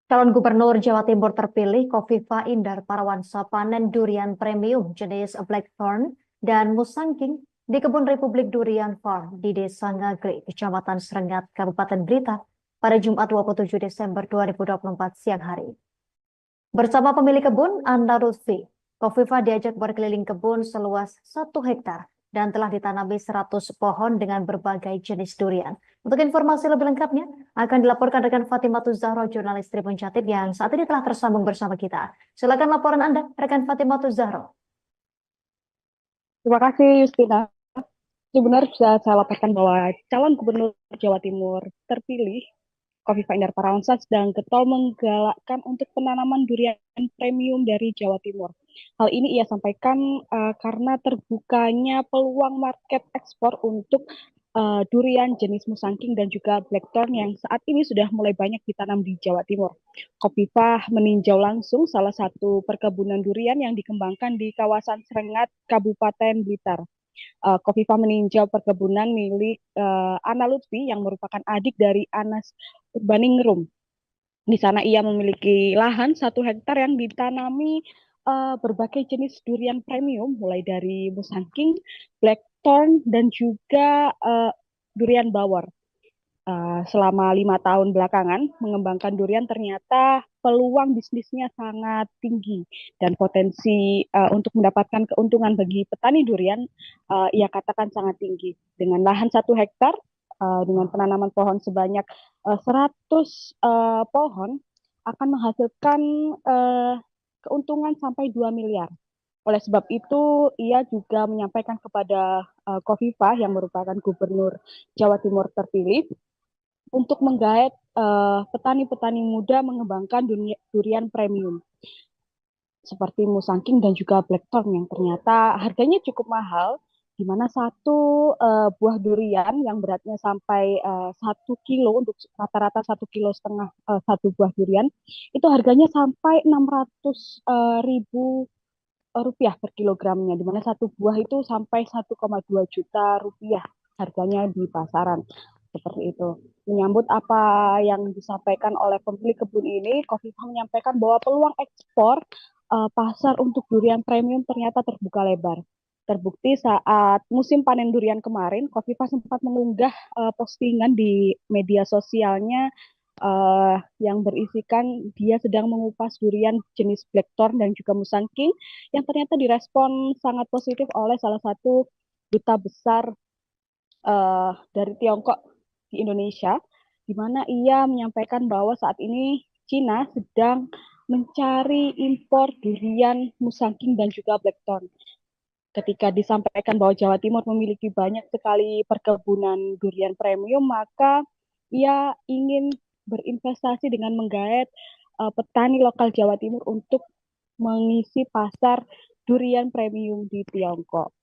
Calon Gubernur Jawa Timur terpilih Kofifa Indar Parawansa panen durian premium jenis Blackthorn dan Musangking di Kebun Republik Durian Farm di Desa Ngagri, Kecamatan Serengat, Kabupaten Blitar pada Jumat 27 Desember 2024 siang hari. Bersama pemilik kebun, Anda Lutfi, Kofifa diajak berkeliling kebun seluas 1 hektar dan telah ditanami 100 pohon dengan berbagai jenis durian. Untuk informasi lebih lengkapnya, akan dilaporkan rekan Fatimah Zahro, jurnalis Tribun Jatim yang saat ini telah tersambung bersama kita. Silakan laporan Anda, rekan Fatimah Zahro. Terima kasih, Justina. Sebenarnya bisa saya laporkan bahwa calon gubernur Jawa Timur terpilih, Kofifa Indar Parawansa, sedang getol menggalakkan untuk penanaman durian premium dari Jawa Timur. Hal ini ia sampaikan karena terbukanya peluang market ekspor untuk durian jenis Musangking dan juga Blackthorn yang saat ini sudah mulai banyak ditanam di Jawa Timur. Kofifa meninjau langsung salah satu perkebunan durian yang dikembangkan di kawasan Serengat, Kabupaten Blitar. Kofifa meninjau perkebunan milik Ana Lutfi yang merupakan adik dari Anas Urbaningrum. Di sana ia memiliki lahan 1 hektar yang ditanami berbagai jenis durian premium, mulai dari Musangking, Blackthorn, dan juga durian bawor. Selama 5 tahun belakangan, mengembangkan durian ternyata peluang bisnisnya sangat tinggi dan potensi untuk mendapatkan keuntungan bagi petani durian ia katakan sangat tinggi. Dengan lahan 1 hektar, dengan penanaman pohon sebanyak 100 pohon, akan menghasilkan uh, keuntungan sampai 2 miliar. Oleh sebab itu, ia juga menyampaikan kepada Kofifa yang merupakan gubernur Jawa Timur terpilih untuk menggait petani-petani muda mengembangkan durian premium seperti Musangking dan juga Blackthorn yang ternyata harganya cukup mahal, di mana satu buah durian yang beratnya sampai 1 kilo, untuk rata-rata 1,5 kilo satu buah durian itu harganya sampai 600 ribu rupiah per kilogramnya, di mana satu buah itu sampai 1,2 juta rupiah harganya di pasaran. Seperti itu. Menyambut apa yang disampaikan oleh pemilik kebun ini, Kofifa menyampaikan bahwa peluang ekspor pasar untuk durian premium ternyata terbuka lebar. Terbukti saat musim panen durian kemarin, Kofifa sempat mengunggah postingan di media sosialnya yang berisikan dia sedang mengupas durian jenis Blackthorn dan juga Musangking yang ternyata direspon sangat positif oleh salah satu duta besar dari Tiongkok di Indonesia, di mana ia menyampaikan bahwa saat ini Cina sedang mencari impor durian Musangking dan juga Blackthorn. Ketika disampaikan bahwa Jawa Timur memiliki banyak sekali perkebunan durian premium, maka ia ingin berinvestasi dengan menggait petani lokal Jawa Timur untuk mengisi pasar durian premium di Tiongkok.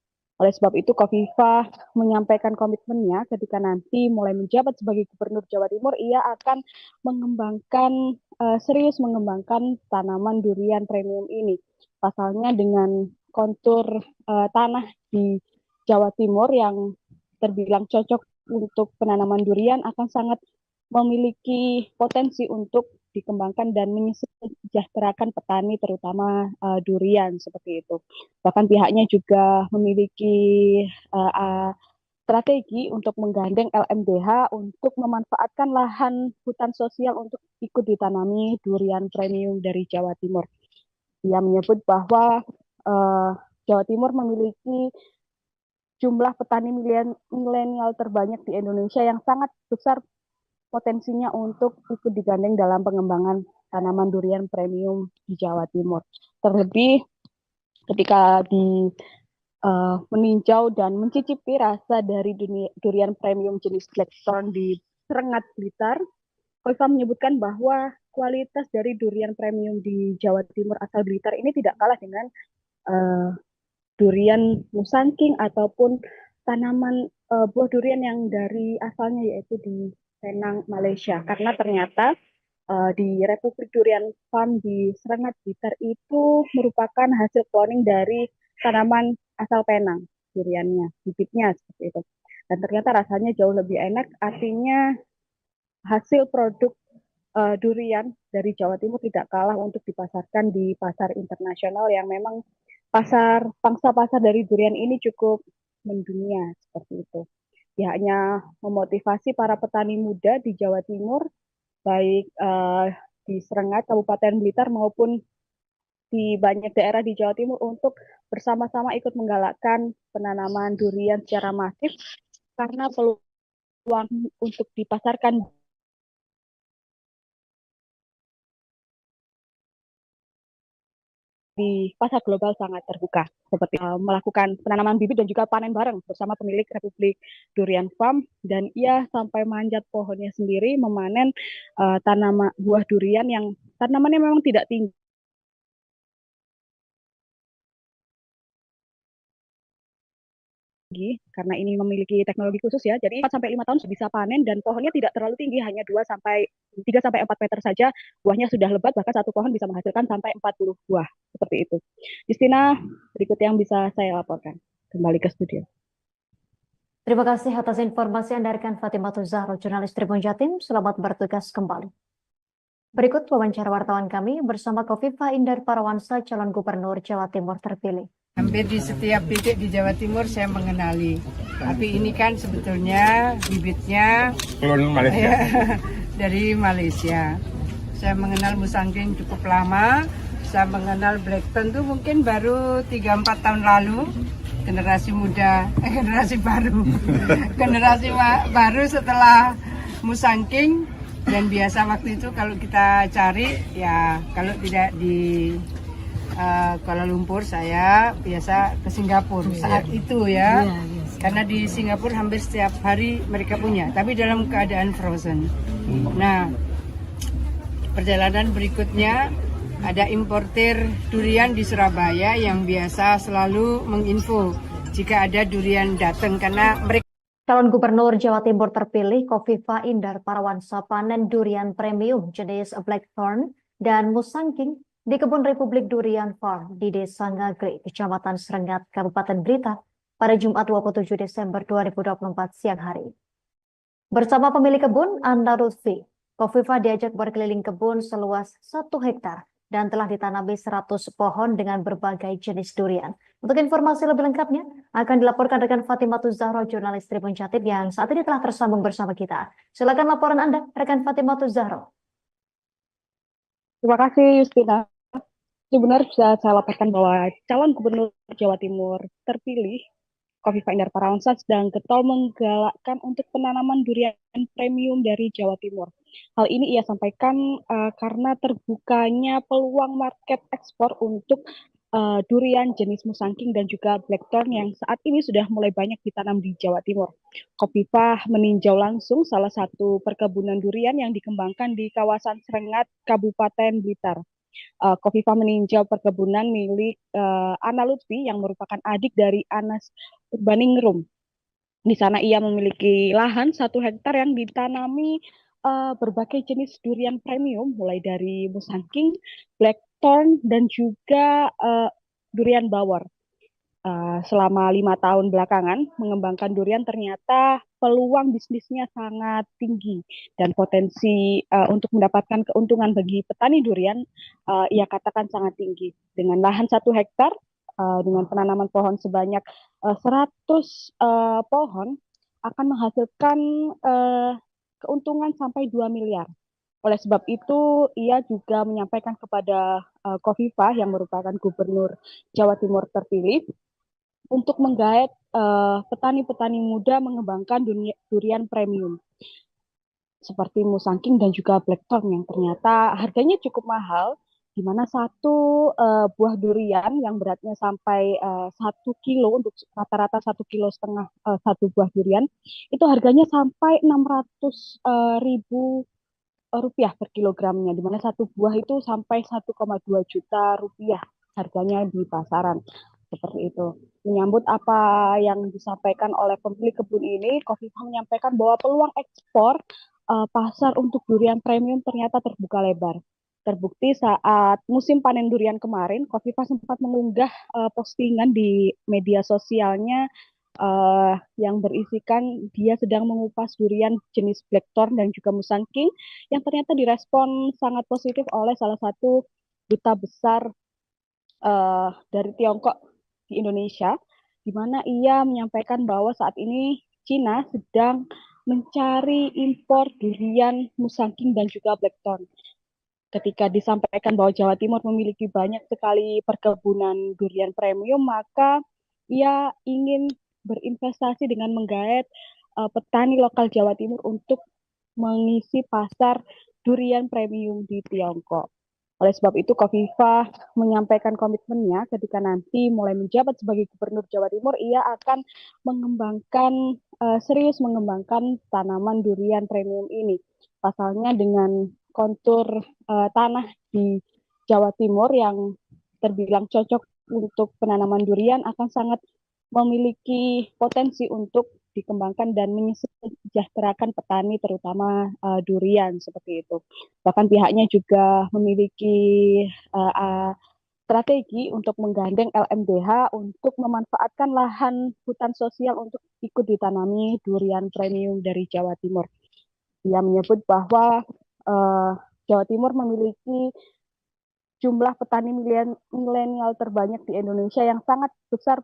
Oleh sebab itu, Kofifa menyampaikan komitmennya ketika nanti mulai menjabat sebagai Gubernur Jawa Timur, ia akan mengembangkan, serius mengembangkan tanaman durian premium ini. Pasalnya dengan kontur tanah di Jawa Timur yang terbilang cocok untuk penanaman durian akan sangat memiliki potensi untuk dikembangkan dan mensejahterakan petani terutama durian seperti itu. Bahkan pihaknya juga memiliki uh, strategi untuk menggandeng LMDH untuk memanfaatkan lahan hutan sosial untuk ikut ditanami durian premium dari Jawa Timur. Ia menyebut bahwa uh, Jawa Timur memiliki jumlah petani milenial terbanyak di Indonesia yang sangat besar potensinya untuk ikut digandeng dalam pengembangan tanaman durian premium di Jawa Timur. Terlebih ketika meninjau dan mencicipi rasa dari durian premium jenis Blackthorn di Serengat Blitar, Koifa menyebutkan bahwa kualitas dari durian premium di Jawa Timur asal Blitar ini tidak kalah dengan uh, durian Musangking ataupun tanaman buah durian yang dari asalnya yaitu di Penang, Malaysia. Karena ternyata di Republik Durian Farm di Serengat Blitar itu merupakan hasil cloning dari tanaman asal Penang, duriannya, bibitnya seperti itu. Dan ternyata rasanya jauh lebih enak, artinya hasil produk durian dari Jawa Timur tidak kalah untuk dipasarkan di pasar internasional yang memang pangsa pasar dari durian ini cukup mendunia seperti itu. Ya, hanya memotivasi para petani muda di Jawa Timur, baik di Serengat, Kabupaten Blitar maupun di banyak daerah di Jawa Timur untuk bersama-sama ikut menggalakkan penanaman durian secara masif karena peluang untuk dipasarkan di pasar global sangat terbuka, seperti melakukan penanaman bibit dan juga panen bareng bersama pemilik Republik Durian Farm, dan ia sampai manjat pohonnya sendiri memanen tanaman buah durian yang tanamannya memang tidak tinggi karena ini memiliki teknologi khusus ya. Jadi 4 sampai 5 tahun bisa panen dan pohonnya tidak terlalu tinggi, hanya 2 sampai 3 sampai 4 meter saja. Buahnya sudah lebat, bahkan satu pohon bisa menghasilkan sampai 40 buah. Seperti itu. Justina, berikut yang bisa saya laporkan. Kembali ke studio. Terima kasih atas informasi Anda rekan Fatimatul Zahro, jurnalis Tribun Jatim. Selamat bertugas kembali. Berikut wawancara wartawan kami bersama Kofifa Indar Parawansa, calon gubernur Jawa Timur terpilih. Hampir di setiap titik di Jawa Timur saya mengenali. Tapi ini kan sebetulnya bibitnya dari Malaysia. Saya mengenal Musangking cukup lama. Saya mengenal Blackton tuh mungkin baru 3-4 tahun lalu. Generasi muda, generasi baru. Generasi baru setelah Musangking. Dan biasa waktu itu kalau kita cari, ya kalau tidak di Kuala Lumpur, saya biasa ke Singapura saat itu ya. Karena di Singapura hampir setiap hari mereka punya, tapi dalam keadaan frozen. Nah, perjalanan berikutnya ada importir durian di Surabaya yang biasa selalu menginfo jika ada durian datang, karena mereka Calon Gubernur Jawa Timur terpilih Kofifa Indar Parawansa panen durian premium jenis Blackthorn dan Musangking di Kebun Republik Durian Farm di Desa Ngagri, Kecamatan Serengat, Kabupaten Blitar pada Jumat 27 Desember 2024 siang hari. Bersama pemilik kebun, Anda Lutfi, Kofifa diajak berkeliling kebun seluas 1 hektar dan telah ditanami 100 pohon dengan berbagai jenis durian. Untuk informasi lebih lengkapnya, akan dilaporkan rekan Fatimatul Zahro, jurnalis Tribun Jatim yang saat ini telah tersambung bersama kita. Silakan laporan Anda, rekan Fatimatul Zahro. Terima kasih, Justina. Sebenarnya bisa saya laporkan bahwa calon gubernur Jawa Timur terpilih, Kofifa Indar Parawansa, sedang getol menggalakkan untuk penanaman durian premium dari Jawa Timur. Hal ini ia sampaikan karena terbukanya peluang market ekspor untuk durian jenis Musangking dan juga Blackthorn yang saat ini sudah mulai banyak ditanam di Jawa Timur. Kofifa meninjau langsung salah satu perkebunan durian yang dikembangkan di kawasan Serengat, Kabupaten Blitar. Kofifa meninjau perkebunan milik Ana Lutfi yang merupakan adik dari Anas Urbaningrum. Di sana ia memiliki lahan 1 hektar yang ditanami berbagai jenis durian premium, mulai dari Musangking, Blackthorn, dan juga durian bawor. Selama 5 tahun belakangan mengembangkan durian, ternyata peluang bisnisnya sangat tinggi dan potensi untuk mendapatkan keuntungan bagi petani durian ia katakan sangat tinggi. Dengan lahan 1 hektar dengan penanaman pohon sebanyak 100 pohon akan menghasilkan keuntungan sampai 2 miliar. Oleh sebab itu, ia juga menyampaikan kepada Kofifa yang merupakan gubernur Jawa Timur terpilih untuk menggait petani-petani muda mengembangkan durian premium seperti Musangking dan juga Blackthorn yang ternyata harganya cukup mahal, di mana satu buah durian yang beratnya sampai 1 kilo, untuk rata-rata 1,5 kilo satu buah durian, itu harganya sampai 600.000 rupiah per kilogramnya, di mana satu buah itu sampai 1,2 juta rupiah harganya di pasaran. Seperti itu. Menyambut apa yang disampaikan oleh pemilik kebun ini, Kofifa menyampaikan bahwa peluang ekspor pasar untuk durian premium ternyata terbuka lebar. Terbukti saat musim panen durian kemarin, Kofifa sempat mengunggah postingan di media sosialnya yang berisikan dia sedang mengupas durian jenis Blackthorn dan juga Musangking yang ternyata direspon sangat positif oleh salah satu duta besar dari Tiongkok di Indonesia, di mana ia menyampaikan bahwa saat ini Cina sedang mencari impor durian Musangking dan juga Blackthorn. Ketika disampaikan bahwa Jawa Timur memiliki banyak sekali perkebunan durian premium, maka ia ingin berinvestasi dengan menggait petani lokal Jawa Timur untuk mengisi pasar durian premium di Tiongkok. Oleh sebab itu, Khofifah menyampaikan komitmennya ketika nanti mulai menjabat sebagai Gubernur Jawa Timur, ia akan serius mengembangkan tanaman durian premium ini. Pasalnya dengan kontur tanah di Jawa Timur yang terbilang cocok untuk penanaman durian akan sangat memiliki potensi untuk dikembangkan dan mensejahterakan petani terutama durian seperti itu. Bahkan pihaknya juga memiliki strategi untuk menggandeng LMDH untuk memanfaatkan lahan hutan sosial untuk ikut ditanami durian premium dari Jawa Timur. Ia menyebut bahwa Jawa Timur memiliki jumlah petani milenial terbanyak di Indonesia yang sangat besar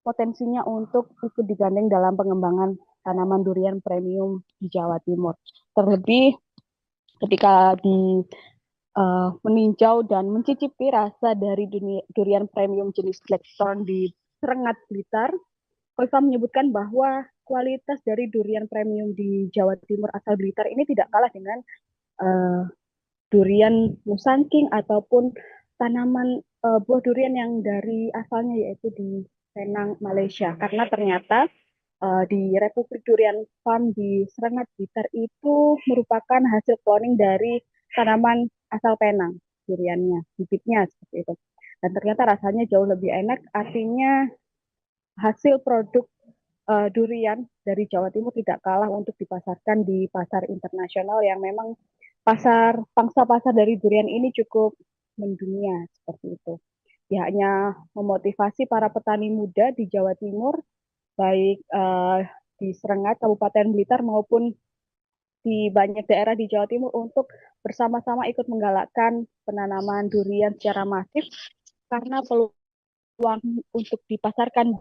potensinya untuk ikut digandeng dalam pengembangan tanaman durian premium di Jawa Timur. Terlebih ketika meninjau dan mencicipi rasa dari durian premium jenis Blackthorn di Serengat, Blitar, Khofifah menyebutkan bahwa kualitas dari durian premium di Jawa Timur asal Blitar ini tidak kalah dengan durian Musangking ataupun tanaman buah durian yang dari asalnya yaitu di Penang, Malaysia. Karena ternyata di Republik Durian Farm di Serengat, Blitar itu merupakan hasil cloning dari tanaman asal Penang, duriannya, bibitnya seperti itu. Dan ternyata rasanya jauh lebih enak, artinya hasil produk durian dari Jawa Timur tidak kalah untuk dipasarkan di pasar internasional yang memang pangsa pasar dari durian ini cukup mendunia seperti itu. Pihaknya memotivasi para petani muda di Jawa Timur, baik di Serengat, Kabupaten Blitar maupun di banyak daerah di Jawa Timur untuk bersama-sama ikut menggalakkan penanaman durian secara masif karena peluang untuk dipasarkan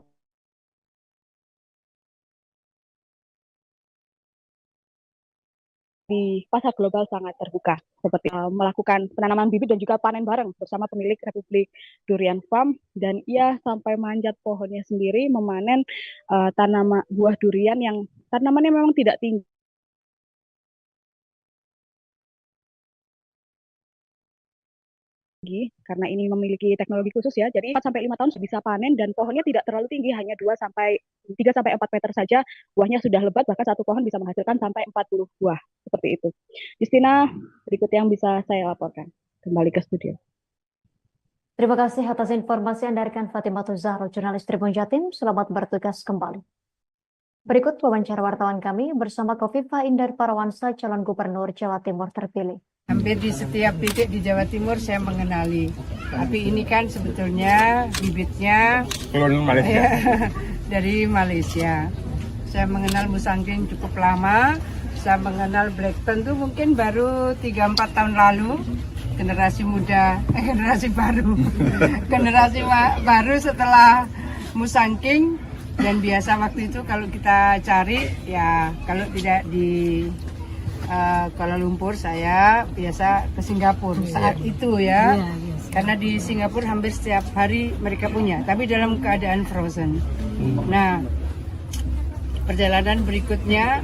di pasar global sangat terbuka, seperti melakukan penanaman bibit dan juga panen bareng bersama pemilik Republik Durian Farm, dan ia sampai manjat pohonnya sendiri memanen tanaman buah durian yang tanamannya memang tidak tinggi karena ini memiliki teknologi khusus ya. Jadi 4 sampai 5 tahun bisa panen dan pohonnya tidak terlalu tinggi, hanya 3 sampai 4 meter saja. Buahnya sudah lebat, bahkan satu pohon bisa menghasilkan sampai 40 buah. Seperti itu. Justina, berikut yang bisa saya laporkan. Kembali ke studio. Terima kasih atas informasi Anda rekan Fatimatul Zahro, jurnalis Tribun Jatim. Selamat bertugas kembali. Berikut wawancara wartawan kami bersama Khofifah Indar Parawansa, calon gubernur Jawa Timur terpilih. Hampir di setiap titik di Jawa Timur saya mengenali. Tapi ini kan sebetulnya bibitnya dari Malaysia. Saya mengenal Musangking cukup lama. Saya mengenal Blackthorn tuh mungkin baru 3-4 tahun lalu. Generasi muda, generasi baru. Generasi baru setelah Musangking. Dan biasa waktu itu kalau kita cari, ya kalau tidak di Kuala Lumpur, saya biasa ke Singapura saat itu ya. Karena di Singapura hampir setiap hari mereka punya, tapi dalam keadaan frozen. Nah, perjalanan berikutnya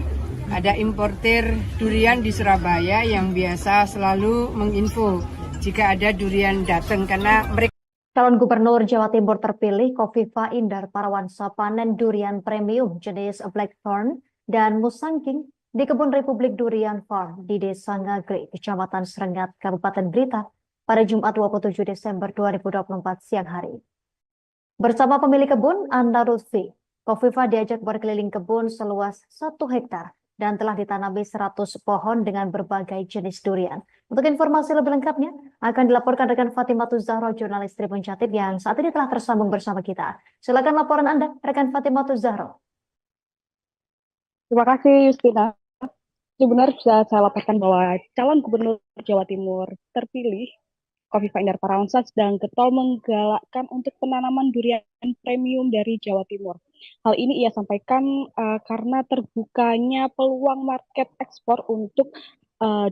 ada importir durian di Surabaya yang biasa selalu menginfo jika ada durian datang, karena mereka Calon Gubernur Jawa Timur terpilih Khofifah Indar Parawansa panen durian premium jenis Blackthorn dan Musangking di Kebun Republik Durian Farm di Desa Ngagri, Kecamatan Serengat, Kabupaten Blitar pada Jumat 27 Desember 2024 siang hari. Bersama pemilik kebun, Anda Lutfi, Khofifah diajak berkeliling kebun seluas 1 hektar dan telah ditanami 100 pohon dengan berbagai jenis durian. Untuk informasi lebih lengkapnya, akan dilaporkan rekan Fatimatul Zahro, jurnalis Tribun Jatim yang saat ini telah tersambung bersama kita. Silakan laporan Anda, rekan Fatimatul Zahro. Terima kasih, Justina. Benar bisa saya laporkan bahwa calon gubernur Jawa Timur terpilih, Khofifah Indar Parawansa, sedang getol menggalakkan untuk penanaman durian premium dari Jawa Timur. Hal ini ia sampaikan karena terbukanya peluang market ekspor untuk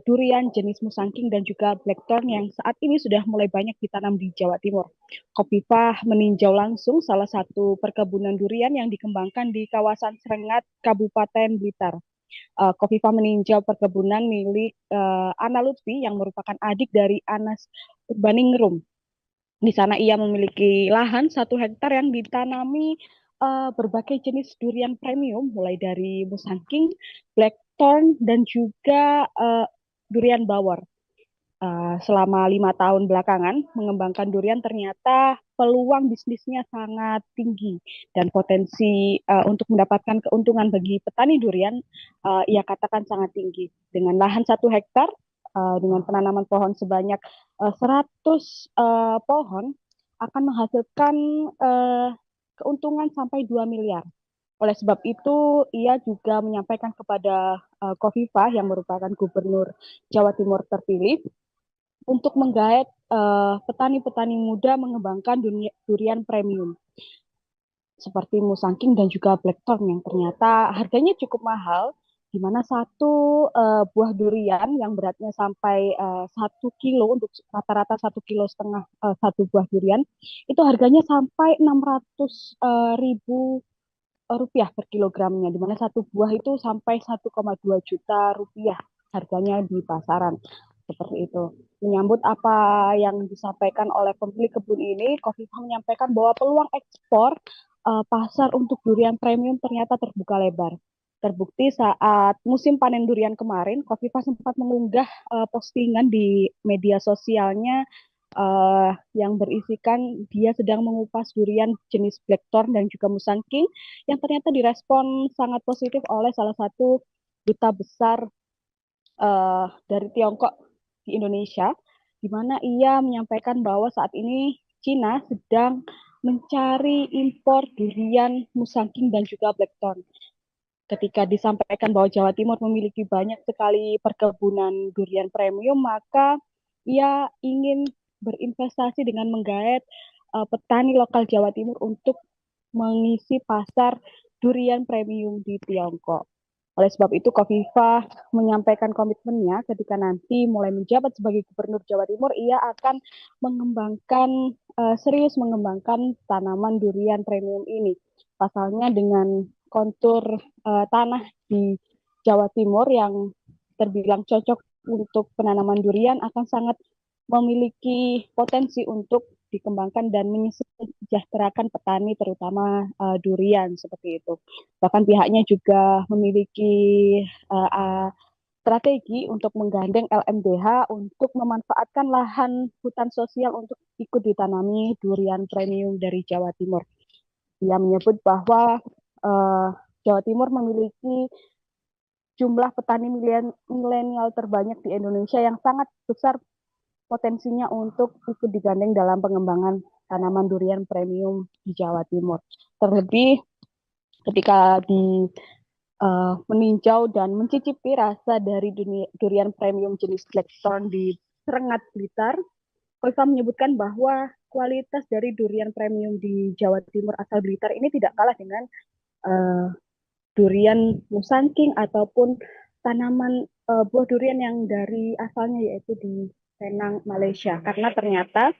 durian jenis Musangking dan juga Blackthorn yang saat ini sudah mulai banyak ditanam di Jawa Timur. Khofifah meninjau langsung salah satu perkebunan durian yang dikembangkan di kawasan Srengat, Kabupaten Blitar. Khofifah meninjau perkebunan milik Ana Lutfi yang merupakan adik dari Anas Urbaningrum. Di sana ia memiliki lahan 1 hektar yang ditanami berbagai jenis durian premium, mulai dari Musangking, Blackthorn, dan juga durian bawor. Selama 5 tahun belakangan mengembangkan durian ternyata peluang bisnisnya sangat tinggi dan potensi untuk mendapatkan keuntungan bagi petani durian ia katakan sangat tinggi. Dengan lahan 1 hektar dengan penanaman pohon sebanyak 100 pohon akan menghasilkan keuntungan sampai 2 miliar. Oleh sebab itu, ia juga menyampaikan kepada Khofifah yang merupakan gubernur Jawa Timur terpilih untuk menggait petani-petani muda mengembangkan durian premium seperti Musangking dan juga Blackthorn yang ternyata harganya cukup mahal, di mana satu buah durian yang beratnya sampai 1 kilo, untuk rata-rata 1,5 kilo satu buah durian itu harganya sampai 600.000 rupiah per kilogramnya, di mana satu buah itu sampai 1,2 juta rupiah harganya di pasaran. Seperti itu. Menyambut apa yang disampaikan oleh pemilik kebun ini, Khofifah menyampaikan bahwa peluang ekspor pasar untuk durian premium ternyata terbuka lebar. Terbukti saat musim panen durian kemarin, Khofifah sempat mengunggah postingan di media sosialnya yang berisikan dia sedang mengupas durian jenis Blackthorn dan juga Musangking yang ternyata direspon sangat positif oleh salah satu duta besar dari Tiongkok di Indonesia, di mana ia menyampaikan bahwa saat ini Cina sedang mencari impor durian Musangking dan juga Blackthorn. Ketika disampaikan bahwa Jawa Timur memiliki banyak sekali perkebunan durian premium, maka ia ingin berinvestasi dengan menggait petani lokal Jawa Timur untuk mengisi pasar durian premium di Tiongkok. Oleh sebab itu, Khofifah menyampaikan komitmennya ketika nanti mulai menjabat sebagai Gubernur Jawa Timur, ia akan serius mengembangkan tanaman durian premium ini. Pasalnya dengan kontur tanah di Jawa Timur yang terbilang cocok untuk penanaman durian akan sangat memiliki potensi untuk dikembangkan dan menyejahterakan petani terutama durian seperti itu. Bahkan pihaknya juga memiliki strategi untuk menggandeng LMDH untuk memanfaatkan lahan hutan sosial untuk ikut ditanami durian premium dari Jawa Timur. Ia menyebut bahwa Jawa Timur memiliki jumlah petani milenial terbanyak di Indonesia yang sangat besar potensinya untuk ikut digandeng dalam pengembangan tanaman durian premium di Jawa Timur. Terlebih ketika meninjau dan mencicipi rasa dari durian premium jenis Blackthorn di Srengat, Blitar, Khofifah menyebutkan bahwa kualitas dari durian premium di Jawa Timur asal Blitar ini tidak kalah dengan durian Musangking ataupun tanaman buah durian yang dari asalnya yaitu di Penang, Malaysia. Karena ternyata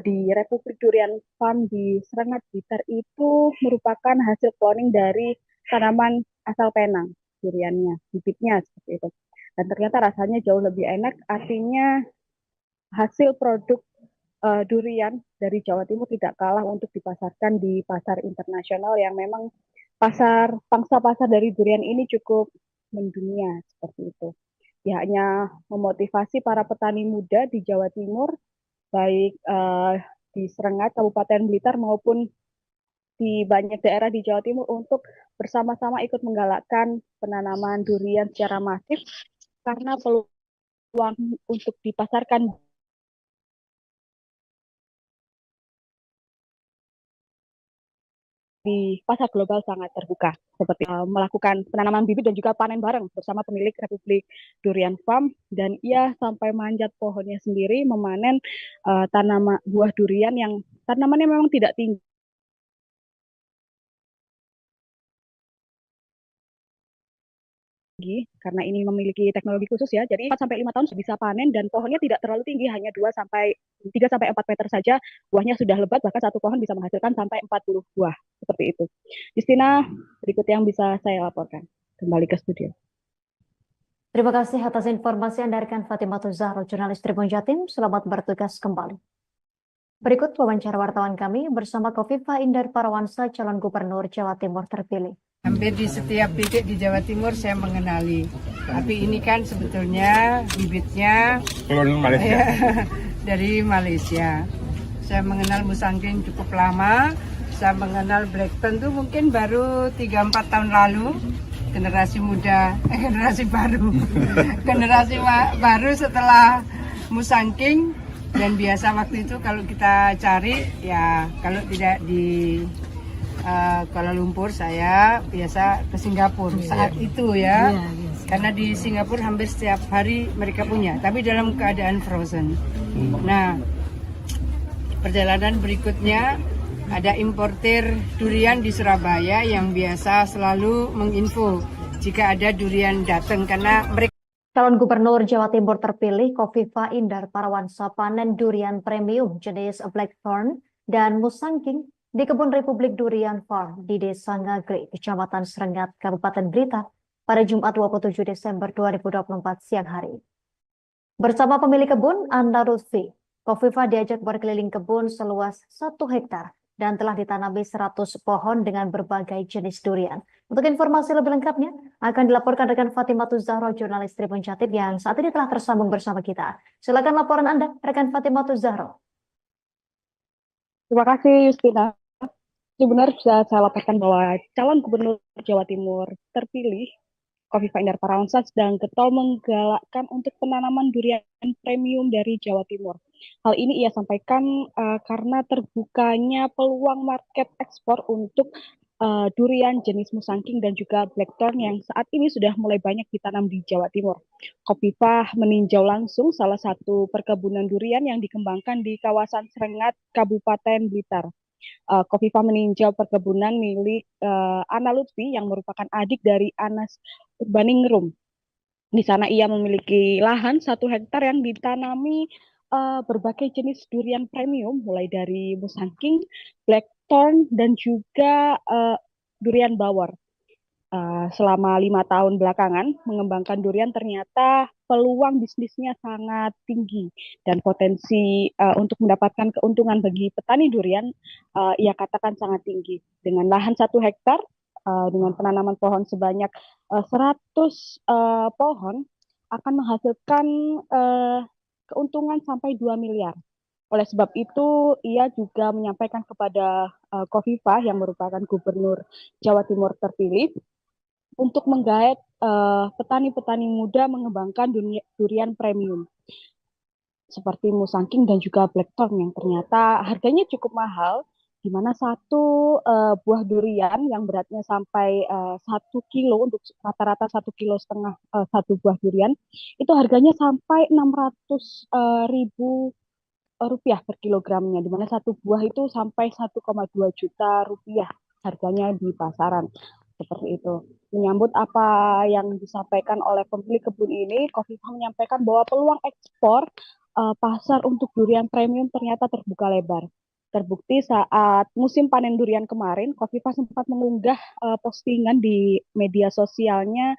di Republik Durian Farm di Srengat, Blitar itu merupakan hasil cloning dari tanaman asal Penang, duriannya, bibitnya seperti itu. Dan ternyata rasanya jauh lebih enak, artinya hasil produk durian dari Jawa Timur tidak kalah untuk dipasarkan di pasar internasional yang memang pangsa pasar dari durian ini cukup mendunia seperti itu. Pihaknya memotivasi para petani muda di Jawa Timur, baik di Srengat, Kabupaten Blitar maupun di banyak daerah di Jawa Timur untuk bersama-sama ikut menggalakkan penanaman durian secara masif karena peluang untuk dipasarkan di pasar global sangat terbuka, seperti melakukan penanaman bibit dan juga panen bareng bersama pemilik Republik Durian Farm, dan ia sampai manjat pohonnya sendiri memanen tanaman buah durian yang tanamannya memang tidak tinggi karena ini memiliki teknologi khusus ya. Jadi 4 sampai 5 tahun sudah bisa panen dan pohonnya tidak terlalu tinggi, hanya 2 sampai 3 sampai 4 meter saja. Buahnya sudah lebat, bahkan satu pohon bisa menghasilkan sampai 40 buah. Seperti itu. Justina, berikut yang bisa saya laporkan. Kembali ke studio. Terima kasih atas informasi Anda rekan Fatimatul Zahro, jurnalis Tribun Jatim. Selamat bertugas kembali. Berikut wawancara wartawan kami bersama Kofifa Indar Parawansa, calon gubernur Jawa Timur terpilih. Hampir di setiap titik di Jawa Timur saya mengenali. Tapi ini kan sebetulnya bibitnya dari Malaysia. Saya mengenal Musangking cukup lama. Saya mengenal Blackton tuh mungkin baru 3-4 tahun lalu. Generasi muda, generasi baru. Generasi baru setelah Musangking. Dan biasa waktu itu kalau kita cari, ya kalau tidak di Kuala Lumpur, saya biasa ke Singapura saat itu ya. Karena di Singapura hampir setiap hari mereka punya, tapi dalam keadaan frozen. Nah, perjalanan berikutnya ada importir durian di Surabaya yang biasa selalu menginfo jika ada durian datang, karena mereka Calon Gubernur Jawa Timur terpilih Kofifa Indar Parawansa panen durian premium jenis Blackthorn dan Musangking di Kebun Republik Durian Farm di Desa Ngagri, Kecamatan Serengat, Kabupaten Blitar pada Jumat 27 Desember 2024 siang hari. Bersama pemilik kebun, Anda Lutfi, Kofifa diajak berkeliling kebun seluas 1 hektar dan telah ditanami 100 pohon dengan berbagai jenis durian. Untuk informasi lebih lengkapnya akan dilaporkan rekan Fatimatul Zahro, jurnalis Tribun Jatim yang saat ini telah tersambung bersama kita. Silakan laporan Anda, rekan Fatimatul Zahro. Terima kasih, Justina. Benar bisa saya laporkan bahwa calon gubernur Jawa Timur terpilih Kofifa Indar Parawansa sedang getol menggalakkan untuk penanaman durian premium dari Jawa Timur. Hal ini ia sampaikan karena terbukanya peluang market ekspor untuk durian jenis Musangking dan juga Blackthorn yang saat ini sudah mulai banyak ditanam di Jawa Timur. Kofifa meninjau langsung salah satu perkebunan durian yang dikembangkan di kawasan Serengat, Kabupaten Blitar. Kofifa meninjau perkebunan milik Ana Lutfi yang merupakan adik dari Anas Urbaningrum. Di sana ia memiliki lahan 1 hektar yang ditanami berbagai jenis durian premium, mulai dari Musangking, Blackthorn, dan juga durian bawor. Selama 5 tahun belakangan mengembangkan durian ternyata peluang bisnisnya sangat tinggi dan potensi untuk mendapatkan keuntungan bagi petani durian ia katakan sangat tinggi. Dengan lahan 1 hektar dengan penanaman pohon sebanyak 100 pohon akan menghasilkan keuntungan sampai 2 miliar. Oleh sebab itu, ia juga menyampaikan kepada Kofifa yang merupakan gubernur Jawa Timur terpilih untuk menggait petani-petani muda mengembangkan durian premium seperti Musangking dan juga Blackthorn yang ternyata harganya cukup mahal, di mana satu buah durian yang beratnya sampai 1 kilo, untuk rata-rata 1,5 kilo satu buah durian itu harganya sampai 600.000 rupiah per kilogramnya, di mana satu buah itu sampai 1,2 juta rupiah harganya di pasaran. Seperti itu. Menyambut apa yang disampaikan oleh pemilik kebun ini, Kofifa menyampaikan bahwa peluang ekspor pasar untuk durian premium ternyata terbuka lebar. Terbukti saat musim panen durian kemarin, Kofifa sempat mengunggah postingan di media sosialnya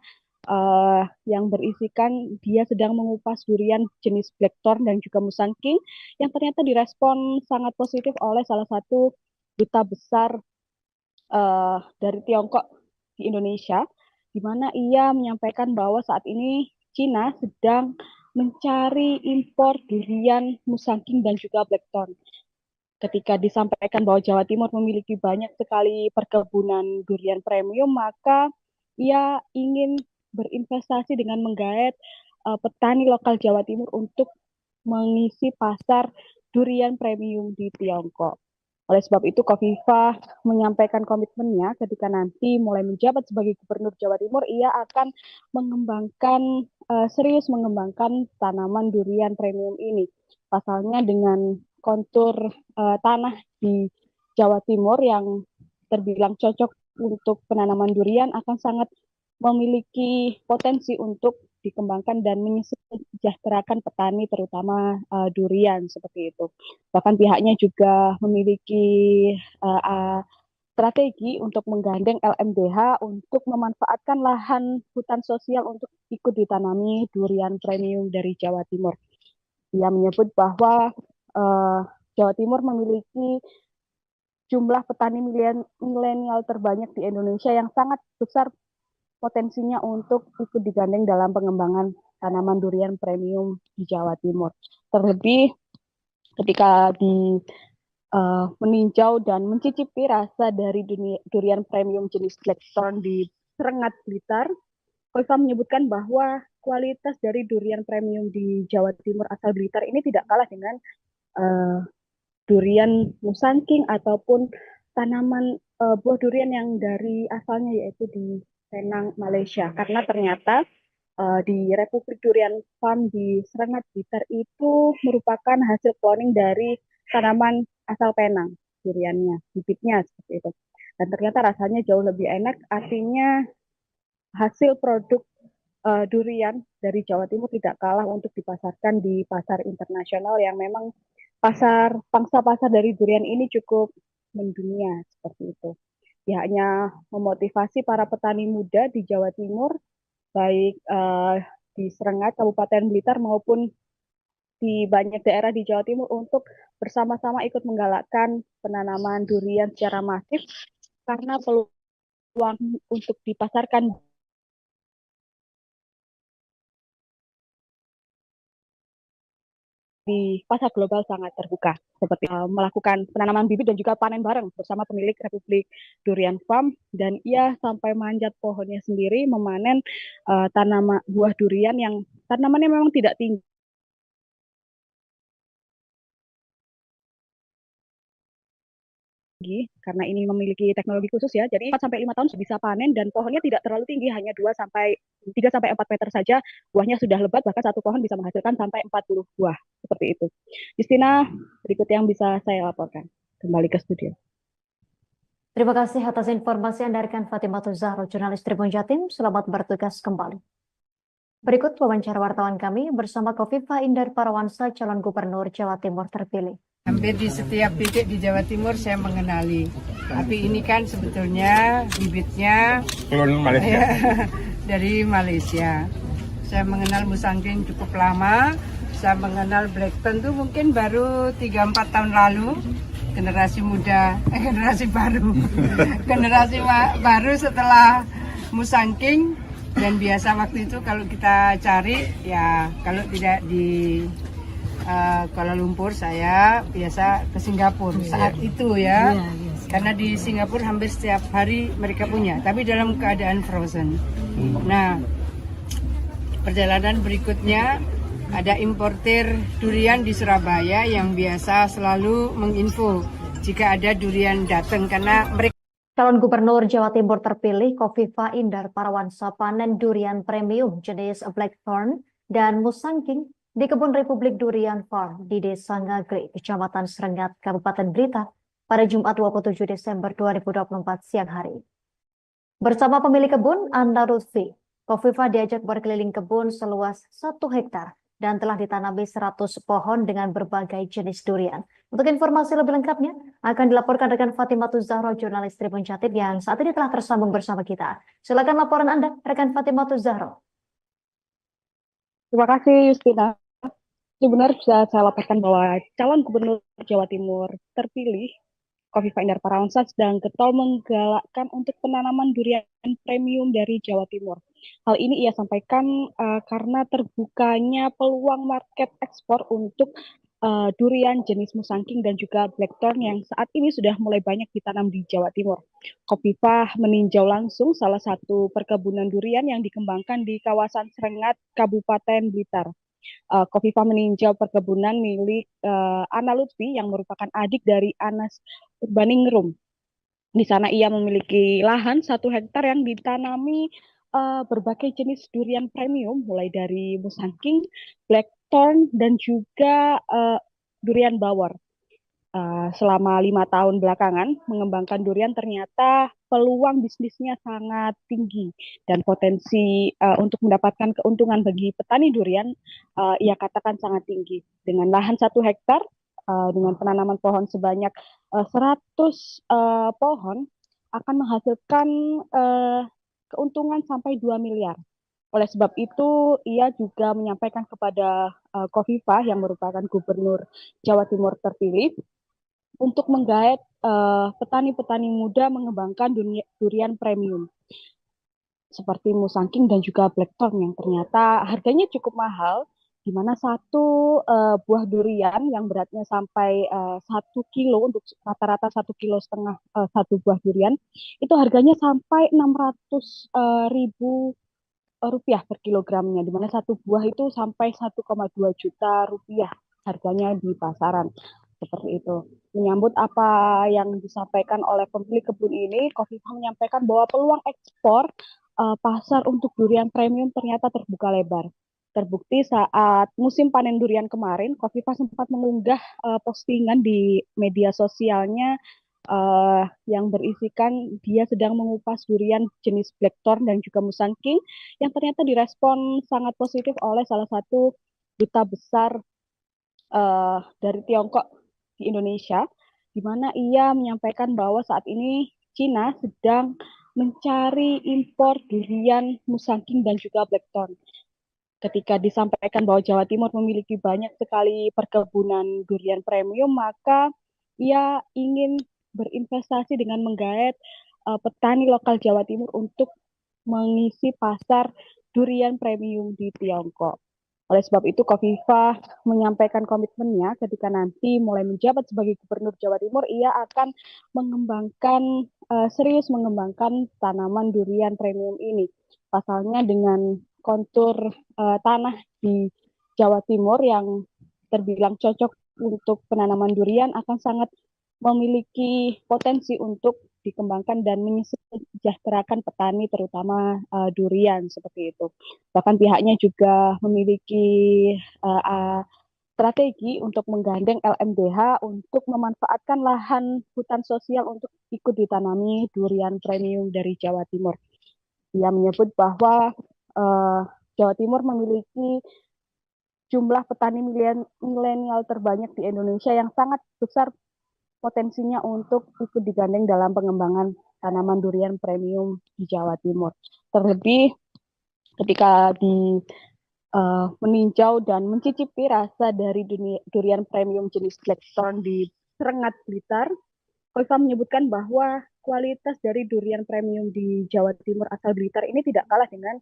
yang berisikan dia sedang mengupas durian jenis Blackthorn dan juga Musangking yang ternyata direspon sangat positif oleh salah satu duta besar dari Tiongkok di Indonesia, di mana ia menyampaikan bahwa saat ini Cina sedang mencari impor durian Musangking dan juga Blackthorn. Ketika disampaikan bahwa Jawa Timur memiliki banyak sekali perkebunan durian premium, maka ia ingin berinvestasi dengan menggait petani lokal Jawa Timur untuk mengisi pasar durian premium di Tiongkok. Oleh sebab itu, Khofifah menyampaikan komitmennya ketika nanti mulai menjabat sebagai Gubernur Jawa Timur, ia akan serius mengembangkan tanaman durian premium ini. Pasalnya dengan kontur tanah di Jawa Timur yang terbilang cocok untuk penanaman durian akan sangat memiliki potensi untuk dikembangkan dan menyejahterakan petani terutama durian seperti itu. Bahkan pihaknya juga memiliki strategi untuk menggandeng LMDH untuk memanfaatkan lahan hutan sosial untuk ikut ditanami durian premium dari Jawa Timur. Ia menyebut bahwa Jawa Timur memiliki jumlah petani milenial terbanyak di Indonesia yang sangat besar potensinya untuk ikut digandeng dalam pengembangan tanaman durian premium di Jawa Timur. Terlebih ketika meninjau dan mencicipi rasa dari durian premium jenis Blackthorn di Serengat, Blitar, Khofifah menyebutkan bahwa kualitas dari durian premium di Jawa Timur asal Blitar ini tidak kalah dengan durian Musangking ataupun tanaman buah durian yang dari asalnya yaitu di Penang, Malaysia. Karena ternyata di Republik Durian Farm di Serengat, Blitar itu merupakan hasil cloning dari tanaman asal Penang, duriannya, bibitnya seperti itu. Dan ternyata rasanya jauh lebih enak, artinya hasil produk durian dari Jawa Timur tidak kalah untuk dipasarkan di pasar internasional yang memang pangsa pasar dari durian ini cukup mendunia seperti itu. Pihaknya memotivasi para petani muda di Jawa Timur, baik di Serengat, Kabupaten Blitar maupun di banyak daerah di Jawa Timur untuk bersama-sama ikut menggalakkan penanaman durian secara masif karena peluang untuk dipasarkan di pasar global sangat terbuka, seperti melakukan penanaman bibit dan juga panen bareng bersama pemilik Republik Durian Farm, dan ia sampai manjat pohonnya sendiri memanen tanaman buah durian yang tanamannya memang tidak tinggi karena ini memiliki teknologi khusus ya. Jadi 4 sampai 5 tahun bisa panen dan pohonnya tidak terlalu tinggi, hanya 3 sampai 4 meter saja. Buahnya sudah lebat, bahkan satu pohon bisa menghasilkan sampai 40 buah. Seperti itu. Justina, berikut yang bisa saya laporkan. Kembali ke studio. Terima kasih atas informasi Anda rekan Fatimatul Zahro, jurnalis Tribun Jatim. Selamat bertugas kembali. Berikut wawancara wartawan kami bersama Khofifah Indar Parawansa, calon gubernur Jawa Timur terpilih. Hampir di setiap titik di Jawa Timur saya mengenali. Tapi ini kan sebetulnya bibitnya dari Malaysia. Saya mengenal Musangking cukup lama. Saya mengenal Blackthorn tuh mungkin baru 3-4 tahun lalu. Generasi muda, generasi baru. Generasi baru setelah Musangking. Dan biasa waktu itu kalau kita cari, ya kalau tidak di Kuala Lumpur, saya biasa ke Singapura saat itu ya. Karena di Singapura hampir setiap hari mereka punya, tapi dalam keadaan frozen. Nah, perjalanan berikutnya ada importir durian di Surabaya yang biasa selalu menginfo jika ada durian datang, karena mereka Calon Gubernur Jawa Timur terpilih Khofifah Indar Parawansa panen durian premium jenis Blackthorn dan Musangking di Kebun Republik Durian Farm di Desa Ngagri, Kecamatan Serengat, Kabupaten Blitar pada Jumat 27 Desember 2024 siang hari. Bersama pemilik kebun, Anda Lutfi, Khofifah diajak berkeliling kebun seluas 1 hektar dan telah ditanami 100 pohon dengan berbagai jenis durian. Untuk informasi lebih lengkapnya akan dilaporkan rekan Fatimatul Zahro, jurnalis Tribun Jatim yang saat ini telah tersambung bersama kita. Silakan laporan Anda, rekan Fatimatul Zahro. Terima kasih, Justina. Benar bisa saya laporkan bahwa calon gubernur Jawa Timur terpilih Khofifah Indar Parawansa sedang getol menggalakkan untuk penanaman durian premium dari Jawa Timur. Hal ini ia sampaikan karena terbukanya peluang market ekspor untuk durian jenis Musangking dan juga Blackthorn yang saat ini sudah mulai banyak ditanam di Jawa Timur. Khofifah meninjau langsung salah satu perkebunan durian yang dikembangkan di kawasan Serengat, Kabupaten Blitar. Kofifa meninjau perkebunan milik Ana Lutfi yang merupakan adik dari Anas Urbaningrum. Di sana ia memiliki lahan 1 hektar yang ditanami berbagai jenis durian premium, mulai dari Musangking, Blackthorn, dan juga durian bawor. Selama 5 tahun belakangan mengembangkan durian ternyata peluang bisnisnya sangat tinggi dan potensi untuk mendapatkan keuntungan bagi petani durian ia katakan sangat tinggi. Dengan lahan 1 hektar dengan penanaman pohon sebanyak 100 pohon akan menghasilkan keuntungan sampai 2 miliar. Oleh sebab itu, ia juga menyampaikan kepada Kofifa yang merupakan gubernur Jawa Timur terpilih untuk menggait petani-petani muda mengembangkan durian premium seperti Musangking dan juga Blackthorn yang ternyata harganya cukup mahal, di mana satu buah durian yang beratnya sampai 1 kilo untuk rata-rata 1,5 kilo satu buah durian itu harganya sampai 600.000 rupiah per kilogramnya, di mana satu buah itu sampai 1,2 juta rupiah harganya di pasaran. Seperti itu. Menyambut apa yang disampaikan oleh pemilik kebun ini, Kofifa menyampaikan bahwa peluang ekspor pasar untuk durian premium ternyata terbuka lebar. Terbukti saat musim panen durian kemarin, Kofifa sempat mengunggah postingan di media sosialnya yang berisikan dia sedang mengupas durian jenis Blackthorn dan juga Musangking yang ternyata direspon sangat positif oleh salah satu duta besar dari Tiongkok di Indonesia, di mana ia menyampaikan bahwa saat ini Cina sedang mencari impor durian Musangking dan juga Blackthorn. Ketika disampaikan bahwa Jawa Timur memiliki banyak sekali perkebunan durian premium, maka ia ingin berinvestasi dengan menggait petani lokal Jawa Timur untuk mengisi pasar durian premium di Tiongkok. Oleh sebab itu, Kofifa menyampaikan komitmennya ketika nanti mulai menjabat sebagai Gubernur Jawa Timur, ia akan serius mengembangkan tanaman durian premium ini. Pasalnya dengan kontur tanah di Jawa Timur yang terbilang cocok untuk penanaman durian akan sangat memiliki potensi untuk dikembangkan dan menyejahterakan petani terutama durian seperti itu. Bahkan pihaknya juga memiliki strategi untuk menggandeng LMDH untuk memanfaatkan lahan hutan sosial untuk ikut ditanami durian premium dari Jawa Timur. Ia menyebut bahwa Jawa Timur memiliki jumlah petani milenial terbanyak di Indonesia yang sangat besar potensinya untuk ikut digandeng dalam pengembangan tanaman durian premium di Jawa Timur. Terlebih ketika meninjau dan mencicipi rasa dari durian premium jenis Blackthorn di Serengat, Blitar, Kofifa menyebutkan bahwa kualitas dari durian premium di Jawa Timur asal Blitar ini tidak kalah dengan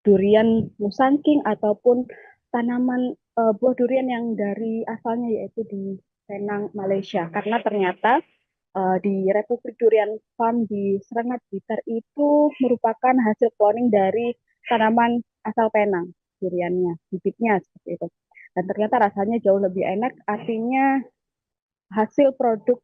durian Musangking ataupun tanaman buah durian yang dari asalnya yaitu di Penang, Malaysia. Karena ternyata di Republik Durian Farm di Serengat, Blitar itu merupakan hasil cloning dari tanaman asal Penang, duriannya, bibitnya seperti itu. Dan ternyata rasanya jauh lebih enak, artinya hasil produk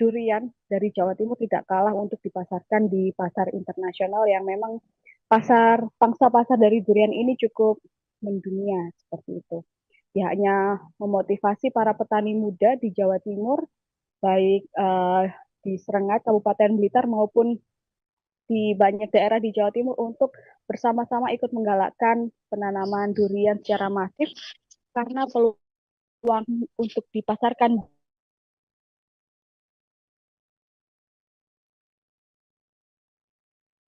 durian dari Jawa Timur tidak kalah untuk dipasarkan di pasar internasional yang memang pangsa pasar dari durian ini cukup mendunia seperti itu. Pihaknya memotivasi para petani muda di Jawa Timur, baik di Serengat, Kabupaten Blitar maupun di banyak daerah di Jawa Timur untuk bersama-sama ikut menggalakkan penanaman durian secara masif karena peluang untuk dipasarkan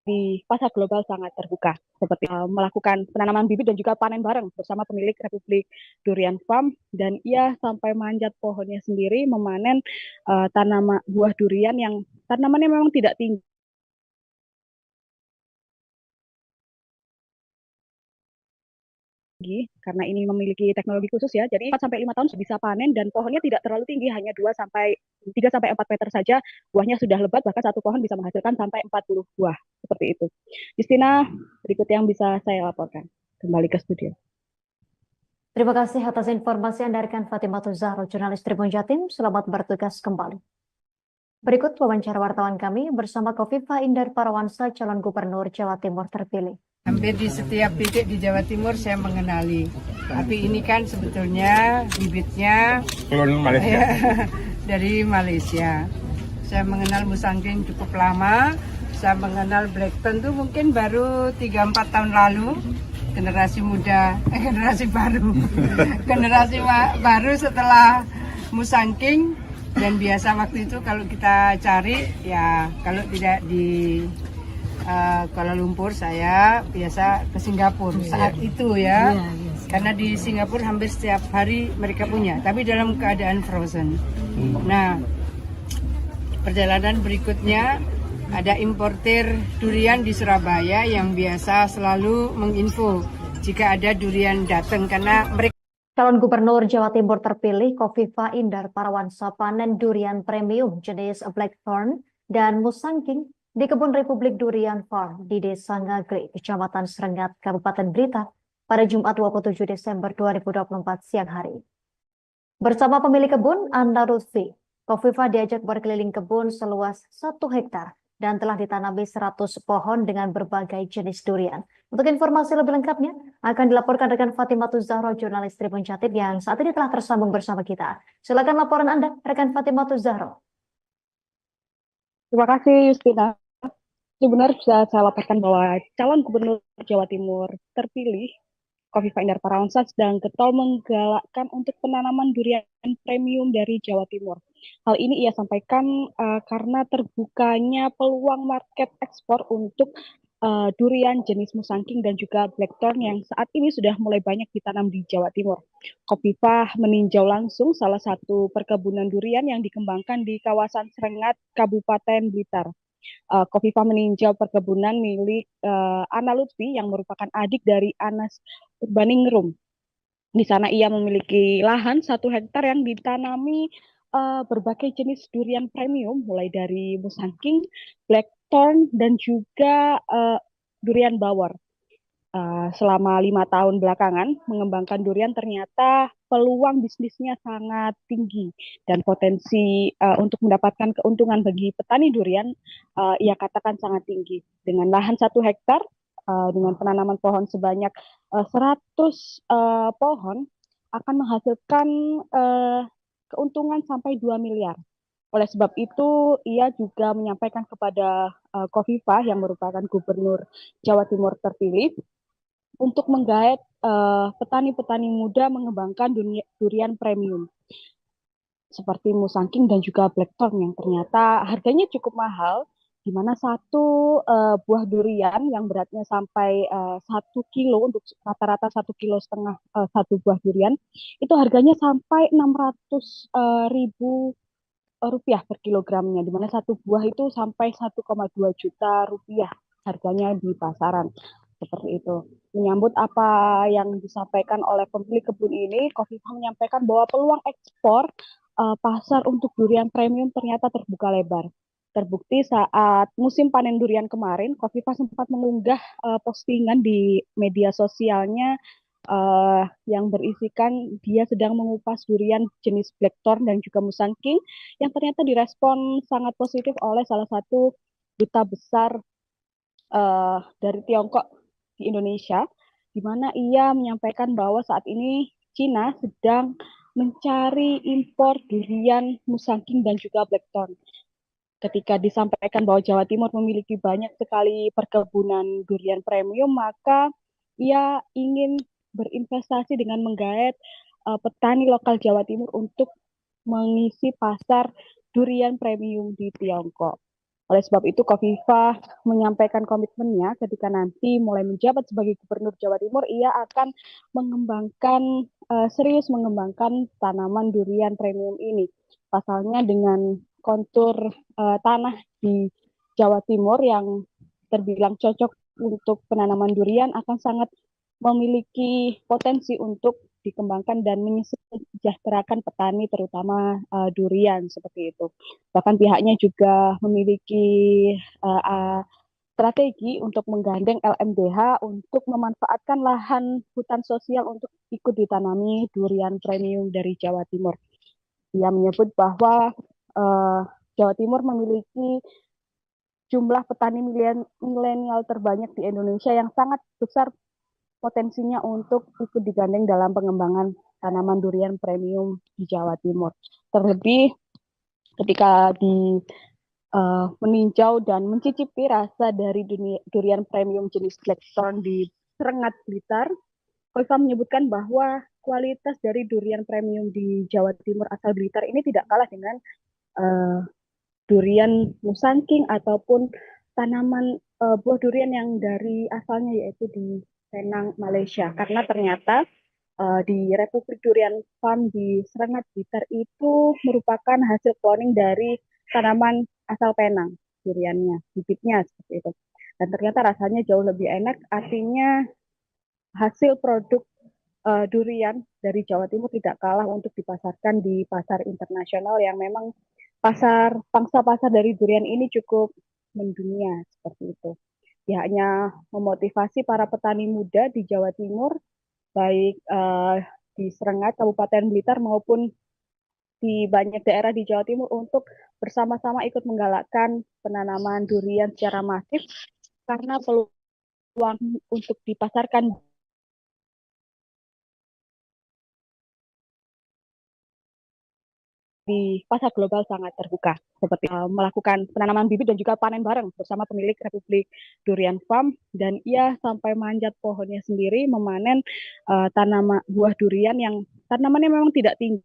di pasar global sangat terbuka, seperti melakukan penanaman bibit dan juga panen bareng bersama pemilik Republik Durian Farm, dan ia sampai manjat pohonnya sendiri memanen tanaman buah durian yang tanamannya memang tidak tinggi karena ini memiliki teknologi khusus ya. Jadi 4 sampai 5 tahun bisa panen dan pohonnya tidak terlalu tinggi, hanya 3 sampai 4 meter saja. Buahnya sudah lebat, bahkan satu pohon bisa menghasilkan sampai 40 buah. Seperti itu. Justina, berikut yang bisa saya laporkan. Kembali ke studio. Terima kasih atas informasi Anda rekan Fatimah Zahro, jurnalis Tribun Jatim. Selamat bertugas kembali. Berikut wawancara wartawan kami bersama Kofifa Indar Parawansa, calon gubernur Jawa Timur terpilih. Hampir di setiap titik di Jawa Timur saya mengenali. Tapi ini kan sebetulnya bibitnya dari Malaysia. Saya mengenal Musangking cukup lama. Saya mengenal Blackton tuh mungkin baru 3-4 tahun lalu. Generasi muda, generasi baru. Generasi baru setelah Musangking. Dan biasa waktu itu kalau kita cari, ya kalau tidak di Kuala Lumpur, saya biasa ke Singapura saat itu ya. Karena di Singapura hampir setiap hari mereka punya, tapi dalam keadaan frozen. Nah, perjalanan berikutnya ada importir durian di Surabaya yang biasa selalu menginfo jika ada durian datang, karena mereka Calon Gubernur Jawa Timur terpilih Kofifa Indar Parawansa panen durian premium jenis Blackthorn dan Musangking di Kebun Republik Durian Farm di Desa Ngagri, Kecamatan Serengat, Kabupaten Blitar pada Jumat 27 Desember 2024 siang hari. Bersama pemilik kebun, Anda Lutfi, Kofifa diajak berkeliling kebun seluas 1 hektar dan telah ditanami 100 pohon dengan berbagai jenis durian. Untuk informasi lebih lengkapnya akan dilaporkan rekan Fatimah Zahro, jurnalis Tribun Jatim yang saat ini telah tersambung bersama kita. Silakan laporan Anda, rekan Fatimah Zahro. Terima kasih Justina. Benar bisa saya laporkan bahwa calon gubernur Jawa Timur terpilih Kofifa Indar Parawansa sedang getol menggalakkan untuk penanaman durian premium dari Jawa Timur. Hal ini ia sampaikan karena terbukanya peluang market ekspor untuk durian jenis Musangking dan juga Blackthorn yang saat ini sudah mulai banyak ditanam di Jawa Timur. Kofifa meninjau langsung salah satu perkebunan durian yang dikembangkan di kawasan Serengat, Kabupaten Blitar. Kofifa meninjau perkebunan milik Ana Lutfi yang merupakan adik dari Anas Urbaningrum. Di sana ia memiliki lahan 1 hektar yang ditanami berbagai jenis durian premium, mulai dari Musangking, Blackthorn, dan juga durian bawor. Selama 5 tahun belakangan mengembangkan durian ternyata peluang bisnisnya sangat tinggi dan potensi untuk mendapatkan keuntungan bagi petani durian ia katakan sangat tinggi. Dengan lahan 1 hektar dengan penanaman pohon sebanyak 100 pohon akan menghasilkan keuntungan sampai 2 miliar. Oleh sebab itu, ia juga menyampaikan kepada Kofifa yang merupakan gubernur Jawa Timur terpilih untuk menggait petani-petani muda mengembangkan durian premium seperti Musangking dan juga Blackthorn yang ternyata harganya cukup mahal, di mana satu buah durian yang beratnya sampai 1 kilo, untuk rata-rata 1,5 kilo satu buah durian, itu harganya sampai 600.000 rupiah per kilogramnya, di mana satu buah itu sampai 1,2 juta rupiah harganya di pasaran. Seperti itu. Menyambut apa yang disampaikan oleh pemilik kebun ini, Kofifa menyampaikan bahwa peluang ekspor pasar untuk durian premium ternyata terbuka lebar. Terbukti saat musim panen durian kemarin, Kofifa sempat mengunggah postingan di media sosialnya yang berisikan dia sedang mengupas durian jenis Blackthorn dan juga Musangking yang ternyata direspon sangat positif oleh salah satu duta besar dari Tiongkok di Indonesia, di mana ia menyampaikan bahwa saat ini Cina sedang mencari impor durian Musangking dan juga Blackthorn. Ketika disampaikan bahwa Jawa Timur memiliki banyak sekali perkebunan durian premium, maka ia ingin berinvestasi dengan menggait petani lokal Jawa Timur untuk mengisi pasar durian premium di Tiongkok. Oleh sebab itu, Kofifa menyampaikan komitmennya ketika nanti mulai menjabat sebagai Gubernur Jawa Timur, ia akan serius mengembangkan tanaman durian premium ini. Pasalnya dengan kontur tanah di Jawa Timur yang terbilang cocok untuk penanaman durian akan sangat memiliki potensi untuk dikembangkan dan menyejahterakan petani terutama durian seperti itu. Bahkan pihaknya juga memiliki strategi untuk menggandeng LMDH untuk memanfaatkan lahan hutan sosial untuk ikut ditanami durian premium dari Jawa Timur. Ia menyebut bahwa Jawa Timur memiliki jumlah petani milenial terbanyak di Indonesia yang sangat besar potensinya untuk ikut digandeng dalam pengembangan tanaman durian premium di Jawa Timur. Terlebih ketika meninjau dan mencicipi rasa dari durian premium jenis Blackthorn di Serengat Blitar, Koifa menyebutkan bahwa kualitas dari durian premium di Jawa Timur asal Blitar ini tidak kalah dengan durian Musangking ataupun tanaman buah durian yang dari asalnya yaitu di Penang, Malaysia. Karena ternyata di Republik Durian Farm di Serengat Blitar itu merupakan hasil cloning dari tanaman asal Penang, duriannya, bibitnya seperti itu. Dan ternyata rasanya jauh lebih enak, artinya hasil produk durian dari Jawa Timur tidak kalah untuk dipasarkan di pasar internasional yang memang pangsa pasar dari durian ini cukup mendunia seperti itu. Pihaknya memotivasi para petani muda di Jawa Timur, baik di Serengat, Kabupaten Blitar maupun di banyak daerah di Jawa Timur untuk bersama-sama ikut menggalakkan penanaman durian secara masif karena peluang untuk dipasarkan di pasar global sangat terbuka, seperti melakukan penanaman bibit dan juga panen bareng bersama pemilik Republik Durian Farm, dan ia sampai manjat pohonnya sendiri memanen tanaman buah durian yang tanamannya memang tidak tinggi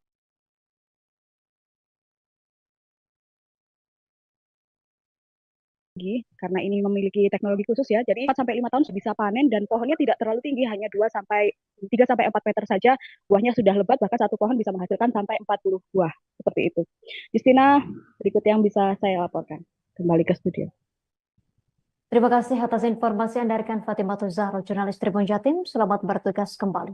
karena ini memiliki teknologi khusus ya. Jadi 4 sampai 5 tahun bisa panen dan pohonnya tidak terlalu tinggi, hanya 3 sampai 4 meter saja. Buahnya sudah lebat, bahkan satu pohon bisa menghasilkan sampai 40 buah. Seperti itu. Justina, berikut yang bisa saya laporkan. Kembali ke studio. Terima kasih atas informasi Anda rekan Fatimatul Zahro, jurnalis Tribun Jatim. Selamat bertugas kembali.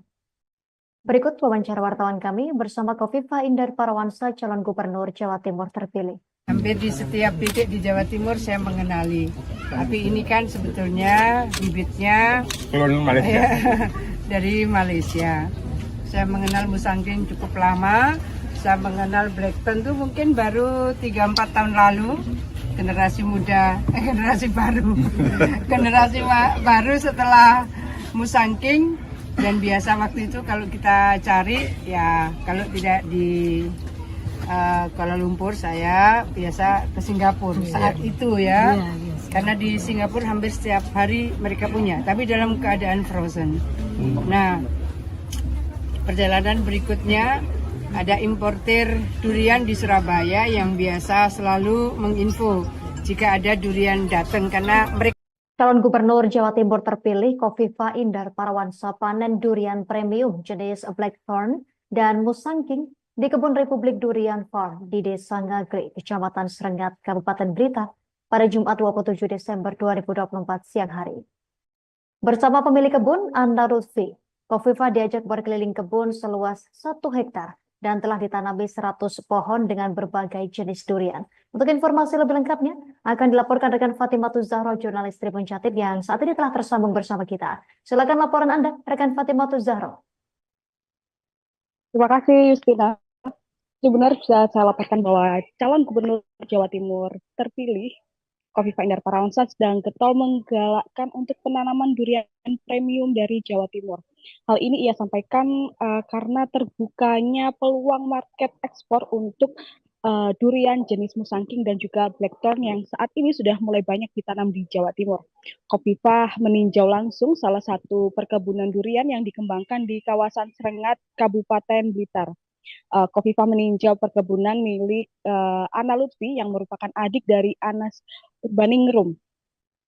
Berikut wawancara wartawan kami bersama Kofifa Indar Parawansa, calon gubernur Jawa Timur terpilih. Hampir di setiap titik di Jawa Timur saya mengenali. Tapi ini kan sebetulnya bibitnya dari Malaysia. Saya mengenal Musangking cukup lama. Saya mengenal Blackthorn tuh mungkin baru 3-4 tahun lalu. Generasi muda, generasi baru. Generasi baru setelah Musangking. Dan biasa waktu itu kalau kita cari, ya kalau tidak di Kuala Lumpur, saya biasa ke Singapura saat itu ya. Karena di Singapura hampir setiap hari mereka punya, tapi dalam keadaan frozen. Nah, perjalanan berikutnya ada importir durian di Surabaya yang biasa selalu menginfo jika ada durian datang, karena mereka. Calon Gubernur Jawa Timur terpilih Kofifa Indar Parawansa panen durian premium jenis Blackthorn dan Musangking di Kebun Republik Durian Farm di Desa Ngagri, Kecamatan Serengat, Kabupaten Blitar pada Jumat 27 Desember 2024 siang hari. Bersama pemilik kebun, Anda Lutfi, Kofifa diajak berkeliling kebun seluas 1 hektar dan telah ditanami 100 pohon dengan berbagai jenis durian. Untuk informasi lebih lengkapnya akan dilaporkan rekan Fatimatul Zahro, jurnalis Tribun Jatim yang saat ini telah tersambung bersama kita. Silakan laporan Anda, rekan Fatimatul Zahro. Terima kasih, Justina. Benar bisa saya laporkan bahwa calon gubernur Jawa Timur terpilih Kofifa Indar Parawansa sedang getol menggalakkan untuk penanaman durian premium dari Jawa Timur. Hal ini ia sampaikan karena terbukanya peluang market ekspor untuk durian jenis Musangking dan juga Blackthorn yang saat ini sudah mulai banyak ditanam di Jawa Timur. Kofifa meninjau langsung salah satu perkebunan durian yang dikembangkan di kawasan Serengat, Kabupaten Blitar. Kofifa meninjau perkebunan milik Ana Lutfi yang merupakan adik dari Anas Urbaningrum.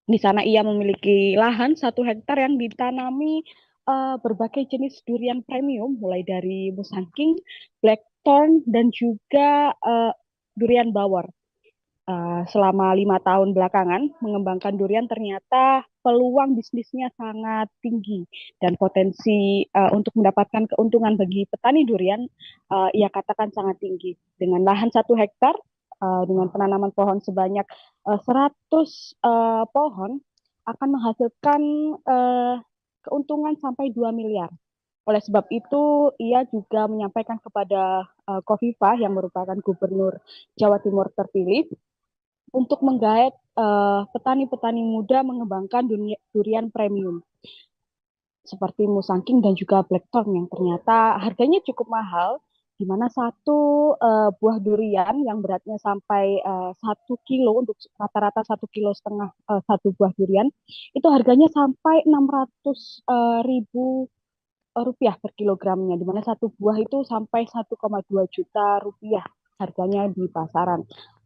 Di sana ia memiliki lahan 1 hektar yang ditanami berbagai jenis durian premium, mulai dari Musangking, Blackthorn, dan juga durian bawor. Selama 5 tahun belakangan mengembangkan durian, ternyata peluang bisnisnya sangat tinggi dan potensi untuk mendapatkan keuntungan bagi petani durian ia katakan sangat tinggi. Dengan lahan 1 hektar dengan penanaman pohon sebanyak 100 pohon, akan menghasilkan keuntungan sampai 2 miliar. Oleh sebab itu, ia juga menyampaikan kepada Khofifah yang merupakan Gubernur Jawa Timur terpilih untuk menggait petani-petani muda mengembangkan durian premium seperti Musangking dan juga Blackthorn yang ternyata harganya cukup mahal, di mana satu buah durian yang beratnya sampai 1 kilo, untuk rata-rata 1,5 kilo satu buah durian, itu harganya sampai 600.000 rupiah per kilogramnya, di mana satu buah itu sampai 1,2 juta rupiah harganya di pasaran.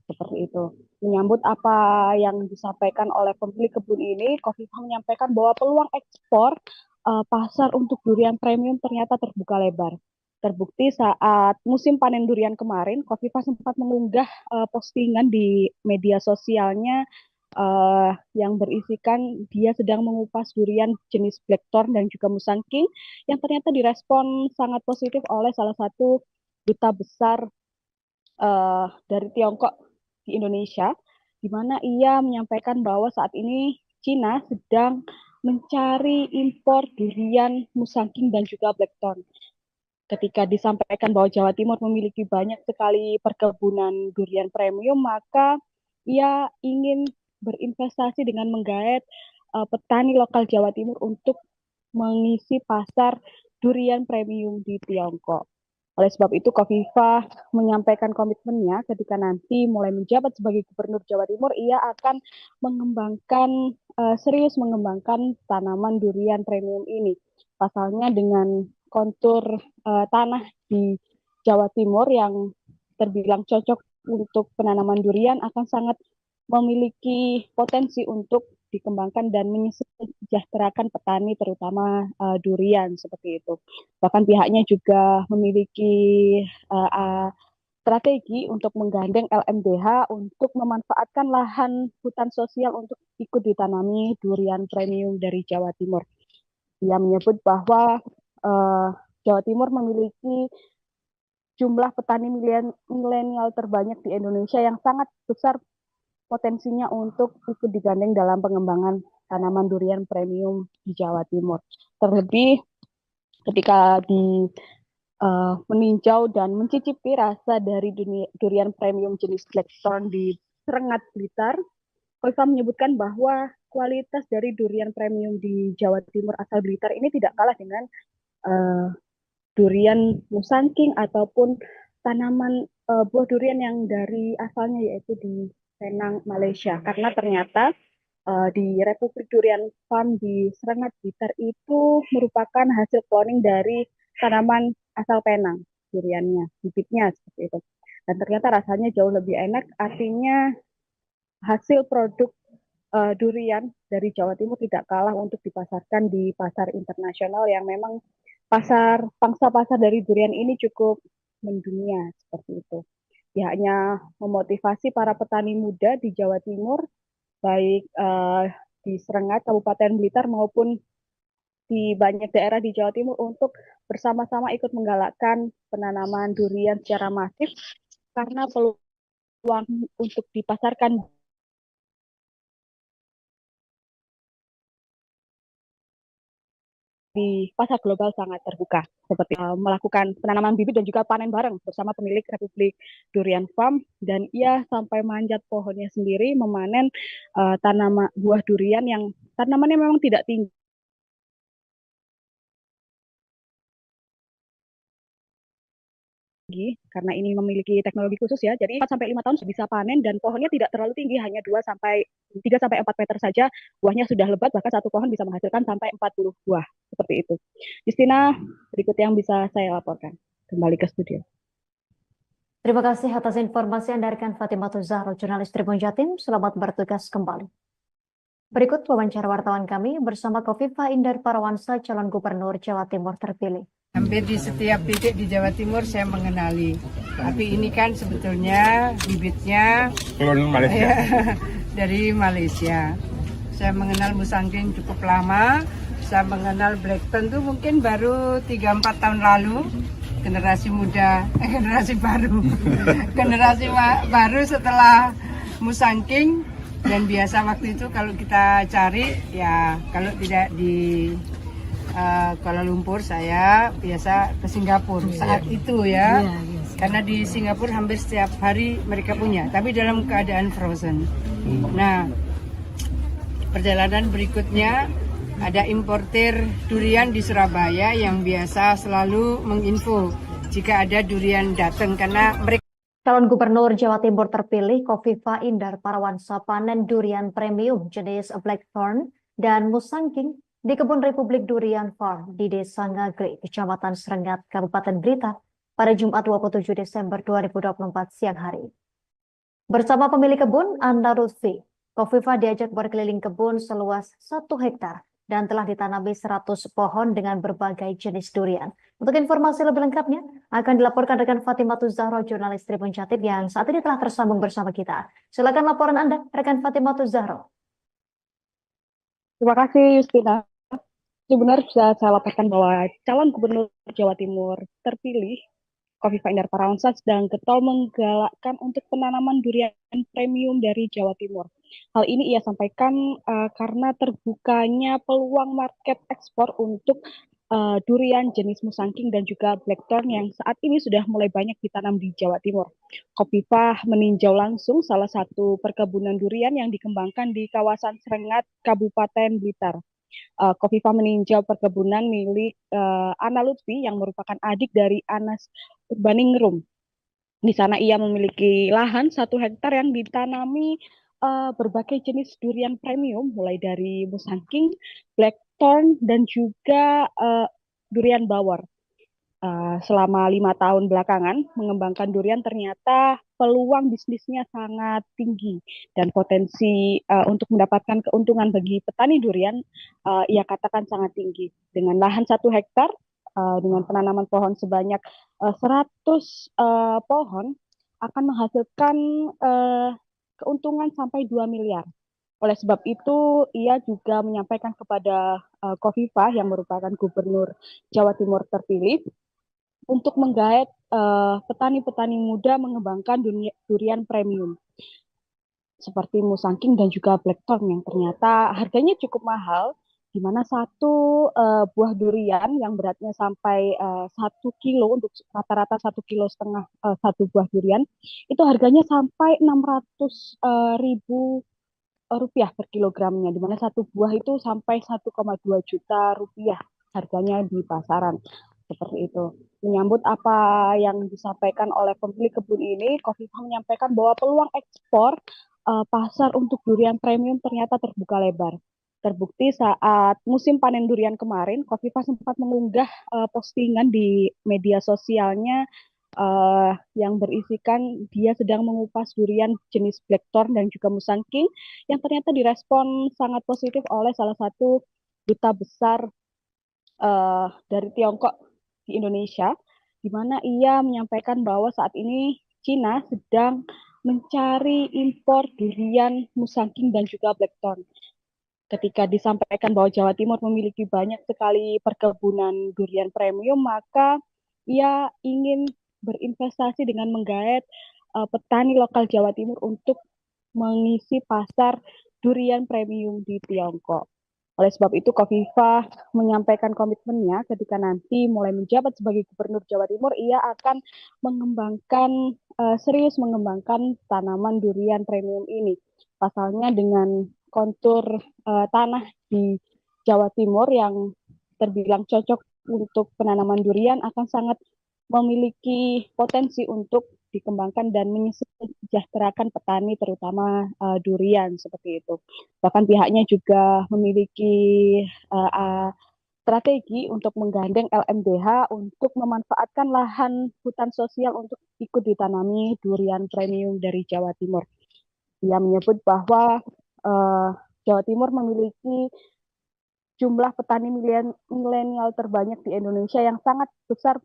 Seperti itu. Menyambut apa yang disampaikan oleh pemilik kebun ini, Khofifah menyampaikan bahwa peluang ekspor pasar untuk durian premium ternyata terbuka lebar. Terbukti saat musim panen durian kemarin, Khofifah sempat mengunggah postingan di media sosialnya yang berisikan dia sedang mengupas durian jenis Blackthorn dan juga Musangking, yang ternyata direspon sangat positif oleh salah satu duta besar dari Tiongkok di Indonesia, di mana ia menyampaikan bahwa saat ini Cina sedang mencari impor durian Musangking dan juga Blackthorn. Ketika disampaikan bahwa Jawa Timur memiliki banyak sekali perkebunan durian premium, maka ia ingin berinvestasi dengan menggait petani lokal Jawa Timur untuk mengisi pasar durian premium di Tiongkok. Oleh sebab itu, Khofifah menyampaikan komitmennya ketika nanti mulai menjabat sebagai Gubernur Jawa Timur, ia akan serius mengembangkan tanaman durian premium ini. Pasalnya dengan kontur tanah di Jawa Timur yang terbilang cocok untuk penanaman durian akan sangat memiliki potensi untuk dikembangkan dan menyejahterakan petani terutama durian seperti itu. Bahkan pihaknya juga memiliki strategi untuk menggandeng LMDH untuk memanfaatkan lahan hutan sosial untuk ikut ditanami durian premium dari Jawa Timur. Ia menyebut bahwa Jawa Timur memiliki jumlah petani milenial terbanyak di Indonesia yang sangat besar potensinya untuk ikut digandeng dalam pengembangan tanaman durian premium di Jawa Timur. Terlebih ketika meninjau dan mencicipi rasa dari durian premium jenis Blackthorn di Serengat, Blitar, Khofifah menyebutkan bahwa kualitas dari durian premium di Jawa Timur asal Blitar ini tidak kalah dengan durian Musangking ataupun tanaman buah durian yang dari asalnya yaitu di Penang, Malaysia. Karena ternyata di Republik Durian Farm di Serengat, Blitar itu merupakan hasil cloning dari tanaman asal Penang, duriannya, bibitnya seperti itu. Dan ternyata rasanya jauh lebih enak, artinya hasil produk durian dari Jawa Timur tidak kalah untuk dipasarkan di pasar internasional yang memang pangsa pasar dari durian ini cukup mendunia seperti itu. Pihaknya memotivasi para petani muda di Jawa Timur, baik di Serengat, Kabupaten Blitar maupun di banyak daerah di Jawa Timur untuk bersama-sama ikut menggalakkan penanaman durian secara masif karena peluang untuk dipasarkan di pasar global sangat terbuka, seperti melakukan penanaman bibit dan juga panen bareng bersama pemilik Republik Durian Farm, dan ia sampai manjat pohonnya sendiri memanen tanaman buah durian yang tanamannya memang tidak tinggi karena ini memiliki teknologi khusus ya, jadi 4-5 tahun bisa panen dan pohonnya tidak terlalu tinggi, hanya 3-4 meter saja, buahnya sudah lebat, bahkan satu pohon bisa menghasilkan sampai 40 buah, seperti itu. Justina, berikut yang bisa saya laporkan. Kembali ke studio. Terima kasih atas informasi Anda rekan Fatimatul Zahro, jurnalis Tribun Jatim. Selamat bertugas kembali. Berikut wawancara wartawan kami bersama Khofifah Indar Parawansa, calon Gubernur Jawa Timur terpilih. Hampir di setiap titik di Jawa Timur saya mengenali. Tapi ini kan sebetulnya bibitnya dari Malaysia. Saya mengenal Musangking cukup lama. Saya mengenal Blackthorn itu mungkin baru 3-4 tahun lalu. Generasi muda, generasi baru. Generasi baru setelah Musangking, Dan biasa waktu itu kalau kita cari ya kalau tidak di Kuala Lumpur saya biasa ke Singapura saat itu ya. Karena di Singapura hampir setiap hari mereka punya, tapi dalam keadaan frozen. Nah, perjalanan berikutnya ada importir durian di Surabaya yang biasa selalu menginfo jika ada durian datang karena mereka Calon Gubernur Jawa Timur terpilih Kofifa Indar Parawansa panen durian premium jenis Blackthorn dan Musangking di Kebun Republik Durian Farm di Desa Ngagri, Kecamatan Serengat, Kabupaten Blitar pada Jumat 27 Desember 2024 siang hari. Bersama pemilik kebun, Anda Lutfi, Kofifa diajak berkeliling kebun seluas 1 hektar dan telah ditanami 100 pohon dengan berbagai jenis durian. Untuk informasi lebih lengkapnya, akan dilaporkan rekan Fatimah Zahra, jurnalis Tribun Jatim yang saat ini telah tersambung bersama kita. Silakan laporan Anda, rekan Fatimah Zahra. Terima kasih, Justina. Benar bisa saya laporkan bahwa calon gubernur Jawa Timur terpilih Kofifa Indar Parawansa sedang getol menggalakkan untuk penanaman durian premium dari Jawa Timur. Hal ini ia sampaikan karena terbukanya peluang market ekspor untuk durian jenis Musangking dan juga Blackthorn yang saat ini sudah mulai banyak ditanam di Jawa Timur. Kofifa meninjau langsung salah satu perkebunan durian yang dikembangkan di kawasan Serengat, Kabupaten Blitar. Kofifa meninjau perkebunan milik Ana Lutfi yang merupakan adik dari Anas Urbaningrum. Di sana ia memiliki lahan 1 hektar yang ditanami berbagai jenis durian premium, mulai dari Musangking, Blackthorn, dan juga durian bawor. Selama 5 tahun belakangan mengembangkan durian ternyata peluang bisnisnya sangat tinggi dan potensi untuk mendapatkan keuntungan bagi petani durian ia katakan sangat tinggi. Dengan lahan 1 hektar dengan penanaman pohon sebanyak 100 pohon akan menghasilkan keuntungan sampai 2 miliar. Oleh sebab itu ia juga menyampaikan kepada Kofifa yang merupakan gubernur Jawa Timur terpilih untuk menggait petani-petani muda mengembangkan durian premium seperti Musangking dan juga Blackthorn yang ternyata harganya cukup mahal, di mana satu buah durian yang beratnya sampai 1 kilo untuk rata-rata 1,5 kilo satu buah durian itu harganya sampai 600.000 rupiah per kilogramnya, di mana satu buah itu sampai 1,2 juta rupiah harganya di pasaran. Seperti itu. Menyambut apa yang disampaikan oleh pemilik kebun ini, Kofifa menyampaikan bahwa peluang ekspor pasar untuk durian premium ternyata terbuka lebar. Terbukti saat musim panen durian kemarin, Kofifa sempat mengunggah postingan di media sosialnya yang berisikan dia sedang mengupas durian jenis Blackthorn dan juga Musangking yang ternyata direspon sangat positif oleh salah satu duta besar dari Tiongkok di Indonesia, di mana ia menyampaikan bahwa saat ini Cina sedang mencari impor durian Musangking dan juga Blackthorn. Ketika disampaikan bahwa Jawa Timur memiliki banyak sekali perkebunan durian premium, maka ia ingin berinvestasi dengan menggait petani lokal Jawa Timur untuk mengisi pasar durian premium di Tiongkok. Oleh sebab itu, Kofifa menyampaikan komitmennya ketika nanti mulai menjabat sebagai Gubernur Jawa Timur, ia akan serius mengembangkan tanaman durian premium ini. Pasalnya dengan kontur tanah di Jawa Timur yang terbilang cocok untuk penanaman durian akan sangat memiliki potensi untuk dikembangkan dan menyejahterakan petani terutama durian seperti itu. Bahkan pihaknya juga memiliki strategi untuk menggandeng LMDH untuk memanfaatkan lahan hutan sosial untuk ikut ditanami durian premium dari Jawa Timur. Dia menyebut bahwa Jawa Timur memiliki jumlah petani milenial terbanyak di Indonesia yang sangat besar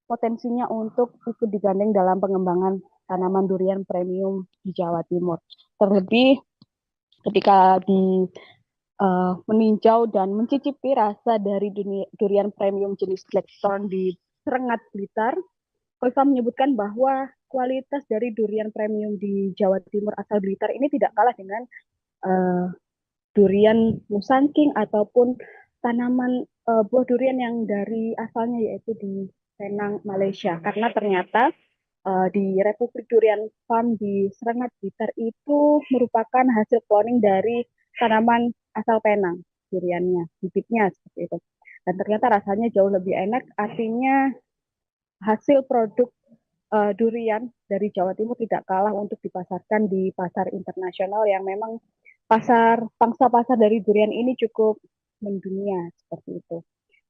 potensinya untuk ikut digandeng dalam pengembangan tanaman durian premium di Jawa Timur. Terlebih ketika meninjau dan mencicipi rasa dari durian premium jenis Blackthorn di Serengat, Blitar, Kofifa menyebutkan bahwa kualitas dari durian premium di Jawa Timur asal Blitar ini tidak kalah dengan eh, durian Musangking ataupun tanaman buah durian yang dari asalnya yaitu di Penang, Malaysia. Karena ternyata di Republik Durian Farm di Serengat Blitar itu merupakan hasil cloning dari tanaman asal Penang, duriannya, bibitnya seperti itu. Dan ternyata rasanya jauh lebih enak, artinya hasil produk durian dari Jawa Timur tidak kalah untuk dipasarkan di pasar internasional yang memang pangsa pasar dari durian ini cukup mendunia seperti itu.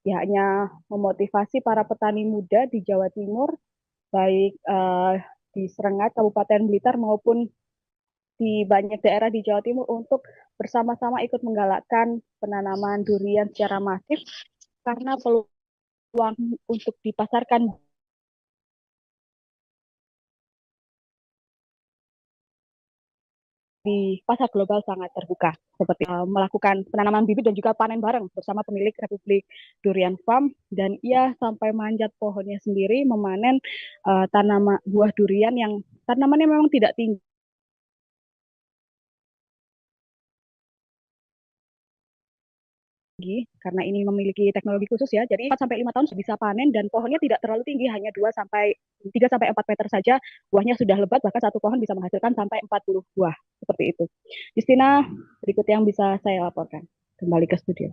Ya, hanya memotivasi para petani muda di Jawa Timur, baik di Serengat, Kabupaten Blitar maupun di banyak daerah di Jawa Timur untuk bersama-sama ikut menggalakkan penanaman durian secara masif karena peluang untuk dipasarkan di pasar global sangat terbuka, seperti melakukan penanaman bibit dan juga panen bareng bersama pemilik Republik Durian Farm, dan ia sampai manjat pohonnya sendiri memanen tanaman buah durian yang tanamannya memang tidak tinggi karena ini memiliki teknologi khusus ya. Jadi 4 sampai 5 tahun bisa panen dan pohonnya tidak terlalu tinggi, hanya 2 sampai 3 sampai 4 meter saja. Buahnya sudah lebat, bahkan satu pohon bisa menghasilkan sampai 40 buah. Seperti itu. Justina, berikut yang bisa saya laporkan. Kembali ke studio.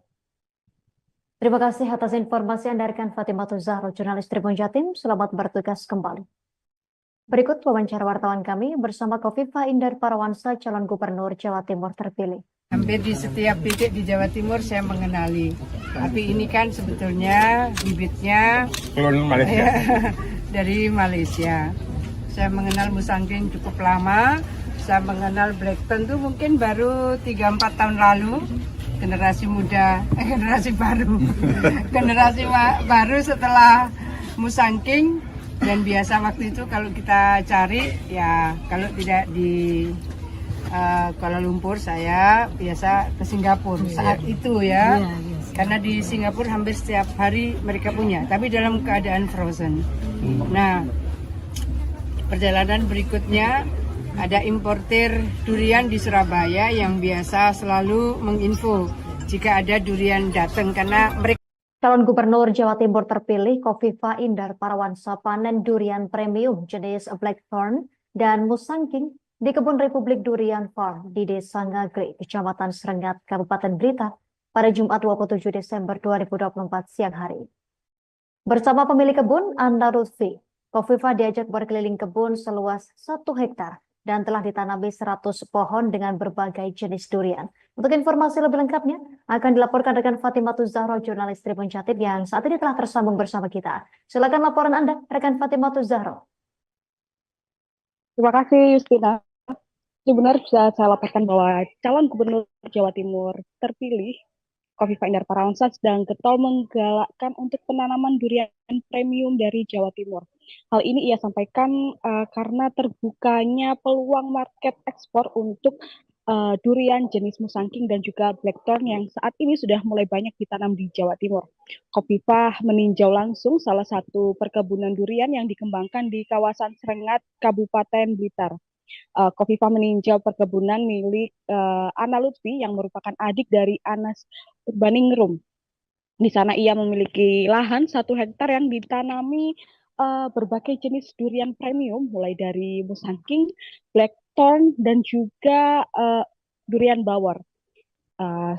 Terima kasih atas informasi Anda rekan Fatimah Zahro, jurnalis Tribun Jatim. Selamat bertugas kembali. Berikut wawancara wartawan kami bersama Kofifa Indar Parawansa, calon gubernur Jawa Timur terpilih. Hampir di setiap titik di Jawa Timur saya mengenali. Tapi ini kan sebetulnya bibitnya dari Malaysia. Saya mengenal Musangking cukup lama. Saya mengenal Blackton tuh mungkin baru 3-4 tahun lalu. Generasi muda, generasi baru. Generasi baru setelah Musangking. Dan biasa waktu itu kalau kita cari, ya kalau tidak di Kuala Lumpur, saya biasa ke Singapura saat itu ya. Karena di Singapura hampir setiap hari mereka punya, tapi dalam keadaan frozen. Nah, perjalanan berikutnya ada importir durian di Surabaya yang biasa selalu menginfo jika ada durian datang, karena mereka. Calon Gubernur Jawa Timur terpilih Kofifa Indar Parawansa panen durian premium jenis Blackthorn dan Musangking di Kebun Republik Durian Farm di Desa Ngagri, Kecamatan Serengat, Kabupaten Blitar pada Jumat 27 Desember 2024 siang hari. Bersama pemilik kebun, Anda Lutfi, Kofifa diajak berkeliling kebun seluas 1 hektar dan telah ditanami 100 pohon dengan berbagai jenis durian. Untuk informasi lebih lengkapnya akan dilaporkan rekan Fatimah Zahro, jurnalis Tribun Jatim yang saat ini telah tersambung bersama kita. Silakan laporan Anda, rekan Fatimah Zahro. Terima kasih, Justina. Benar bisa saya laporkan bahwa calon gubernur Jawa Timur terpilih Kofifa Indar Parawansa sedang getol menggalakkan untuk penanaman durian premium dari Jawa Timur. Hal ini ia sampaikan karena terbukanya peluang market ekspor untuk durian jenis Musangking dan juga Blackthorn yang saat ini sudah mulai banyak ditanam di Jawa Timur. Kofifa meninjau langsung salah satu perkebunan durian yang dikembangkan di kawasan Serengat, Kabupaten Blitar. Kofifa meninjau perkebunan milik Ana Lutfi yang merupakan adik dari Anas Urbaningrum. Di sana ia memiliki lahan 1 hektar yang ditanami berbagai jenis durian premium, mulai dari Musangking, Blackthorn, dan juga durian bawor.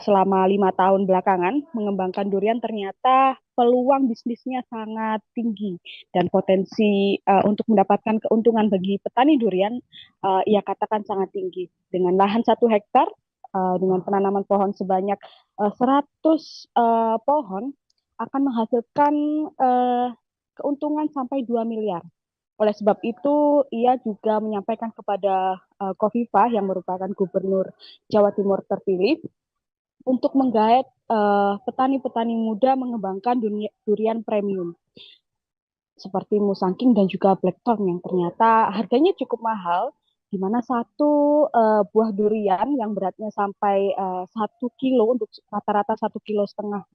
Selama 5 tahun belakangan mengembangkan durian, ternyata peluang bisnisnya sangat tinggi dan potensi untuk mendapatkan keuntungan bagi petani durian ia katakan sangat tinggi. Dengan lahan 1 hektar dengan penanaman pohon sebanyak 100 pohon akan menghasilkan keuntungan sampai 2 miliar. Oleh sebab itu, ia juga menyampaikan kepada Kofifa yang merupakan gubernur Jawa Timur terpilih untuk menggait petani-petani muda mengembangkan durian premium seperti Musangking dan juga Blackthorn yang ternyata harganya cukup mahal, di mana satu buah durian yang beratnya sampai 1 kilo, untuk rata-rata 1,5 kilo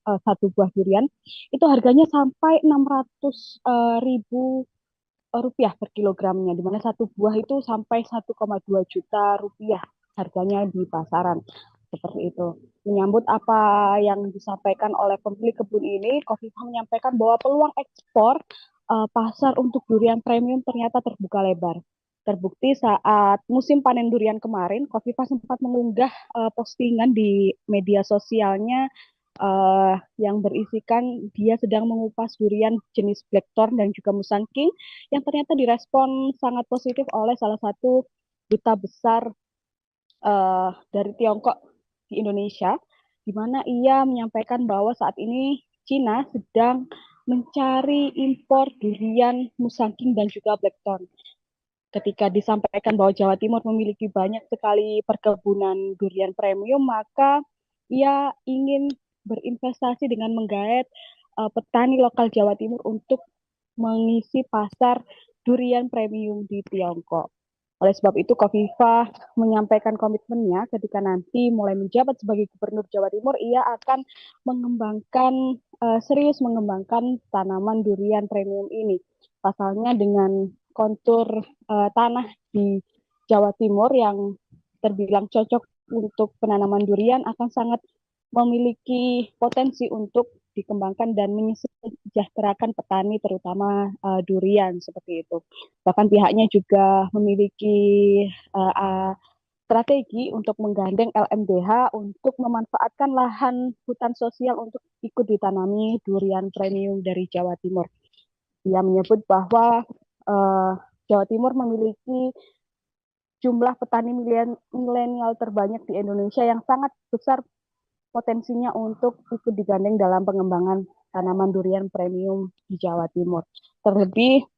satu buah durian, itu harganya sampai 600.000 rupiah per kilogramnya, di mana satu buah itu sampai 1,2 juta rupiah harganya di pasaran. Seperti itu. Menyambut apa yang disampaikan oleh pemilik kebun ini, Khofifah menyampaikan bahwa peluang ekspor pasar untuk durian premium ternyata terbuka lebar. Terbukti saat musim panen durian kemarin, Khofifah sempat mengunggah postingan di media sosialnya yang berisikan dia sedang mengupas durian jenis Blackthorn dan juga Musang King yang ternyata direspon sangat positif oleh salah satu duta besar dari Tiongkok di Indonesia, di mana ia menyampaikan bahwa saat ini Cina sedang mencari impor durian Musang King dan juga Blackthorn. Ketika disampaikan bahwa Jawa Timur memiliki banyak sekali perkebunan durian premium, maka ia ingin berinvestasi dengan menggait petani lokal Jawa Timur untuk mengisi pasar durian premium di Tiongkok. Oleh sebab itu, Khofifah menyampaikan komitmennya ketika nanti mulai menjabat sebagai Gubernur Jawa Timur, ia akan serius mengembangkan tanaman durian premium ini. Pasalnya dengan kontur tanah di Jawa Timur yang terbilang cocok untuk penanaman durian akan sangat memiliki potensi untuk dikembangkan dan menyejahterakan petani terutama durian seperti itu. Bahkan pihaknya juga memiliki strategi untuk menggandeng LMDH untuk memanfaatkan lahan hutan sosial untuk ikut ditanami durian premium dari Jawa Timur. Ia menyebut bahwa Jawa Timur memiliki jumlah petani milenial terbanyak di Indonesia yang sangat besar potensinya untuk ikut digandeng dalam pengembangan tanaman durian premium di Jawa Timur. Terlebih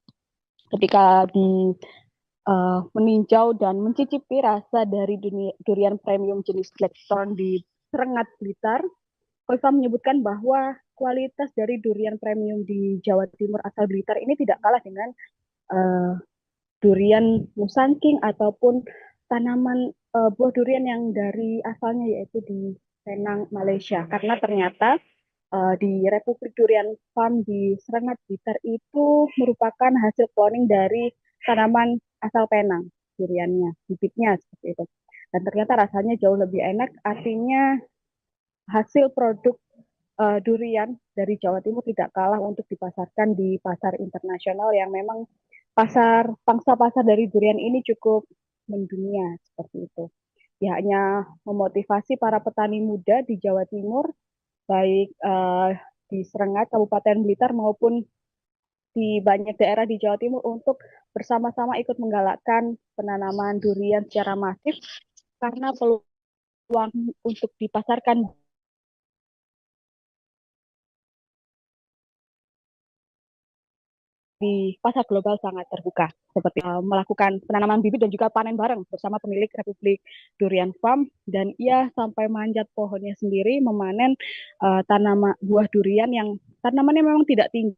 ketika meninjau dan mencicipi rasa dari durian premium jenis Blackthorn di Serengat Blitar, Khofifah menyebutkan bahwa kualitas dari durian premium di Jawa Timur asal Blitar ini tidak kalah dengan durian Musang King ataupun tanaman buah durian yang dari asalnya yaitu di Penang, Malaysia. Karena ternyata di Republik Durian Farm di Serengat Blitar itu merupakan hasil cloning dari tanaman asal Penang, duriannya, bibitnya seperti itu. Dan ternyata rasanya jauh lebih enak, artinya hasil produk durian dari Jawa Timur tidak kalah untuk dipasarkan di pasar internasional yang memang pangsa pasar dari durian ini cukup mendunia seperti itu. Pihaknya memotivasi para petani muda di Jawa Timur, baik di Serengat, Kabupaten Blitar maupun di banyak daerah di Jawa Timur untuk bersama-sama ikut menggalakkan penanaman durian secara masif karena peluang untuk dipasarkan di pasar global sangat terbuka, seperti melakukan penanaman bibit dan juga panen bareng bersama pemilik Republik Durian Farm, dan ia sampai manjat pohonnya sendiri memanen tanaman buah durian yang tanamannya memang tidak tinggi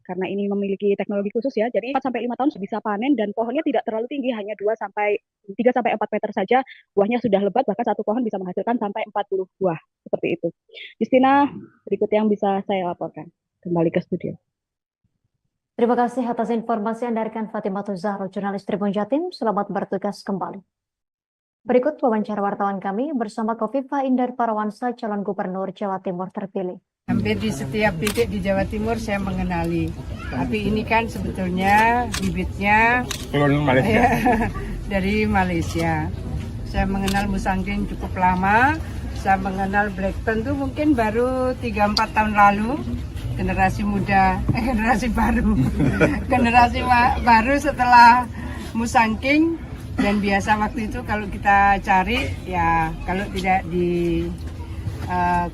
karena ini memiliki teknologi khusus ya. Jadi 4-5 tahun bisa panen dan pohonnya tidak terlalu tinggi, hanya 3-4 meter saja. Buahnya sudah lebat, bahkan satu pohon bisa menghasilkan sampai 40 buah. Seperti itu. Justina, berikut yang bisa saya laporkan. Kembali ke studio. Terima kasih atas informasi Anda rekan Fatimatul Zahro, jurnalis Tribun Jatim. Selamat bertugas kembali. Berikut wawancara wartawan kami bersama Khofifah Indar Parawansa, calon gubernur Jawa Timur terpilih. Hampir di setiap titik di Jawa Timur saya mengenali. Tapi ini kan sebetulnya bibitnya dari Malaysia. Saya mengenal Musang King cukup lama. Saya mengenal Blackthorn tuh mungkin baru 3-4 tahun lalu. Generasi muda, generasi baru. Generasi baru setelah Musang King. Dan biasa waktu itu kalau kita cari, ya kalau tidak di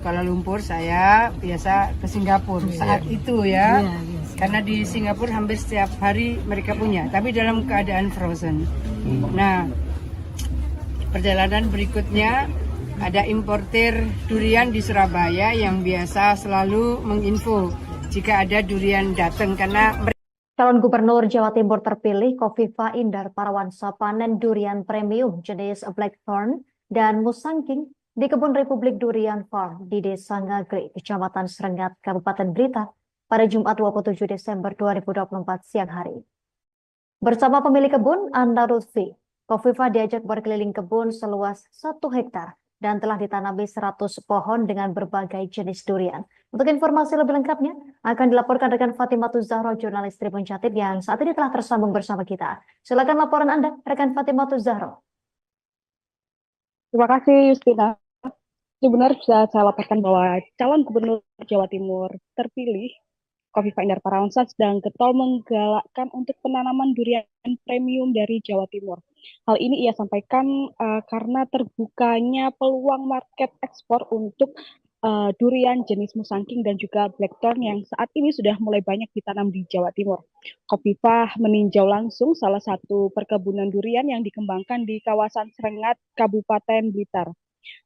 Kuala Lumpur, saya biasa ke Singapura saat itu ya. Karena di Singapura hampir setiap hari mereka punya, tapi dalam keadaan frozen. Nah, perjalanan berikutnya ada importir durian di Surabaya yang biasa selalu menginfo jika ada durian datang karena Calon Gubernur Jawa Timur terpilih Khofifah Indar Parawansa panen durian premium jenis Blackthorn dan Musang King di Kebun Republik Durian Farm di Desa Ngagri, Kecamatan Serengat, Kabupaten Blitar, pada Jumat 27 Desember 2024 siang hari. Bersama pemilik kebun, Anda Lutfi, Kofifa diajak berkeliling kebun seluas 1 hektar dan telah ditanami 100 pohon dengan berbagai jenis durian. Untuk informasi lebih lengkapnya, akan dilaporkan rekan Fatimatul Zahro, jurnalis Tribun Jatim yang saat ini telah tersambung bersama kita. Silakan laporan Anda, rekan Fatimatul Zahro. Terima kasih, Justina. Sebenarnya bisa saya laporkan bahwa calon gubernur Jawa Timur terpilih, Kofifa Indar Parawansa, sedang getol menggalakkan untuk penanaman durian premium dari Jawa Timur. Hal ini ia sampaikan karena terbukanya peluang market ekspor untuk durian jenis Musangking dan juga Blackthorn yang saat ini sudah mulai banyak ditanam di Jawa Timur. Kofifa meninjau langsung salah satu perkebunan durian yang dikembangkan di kawasan Srengat, Kabupaten Blitar.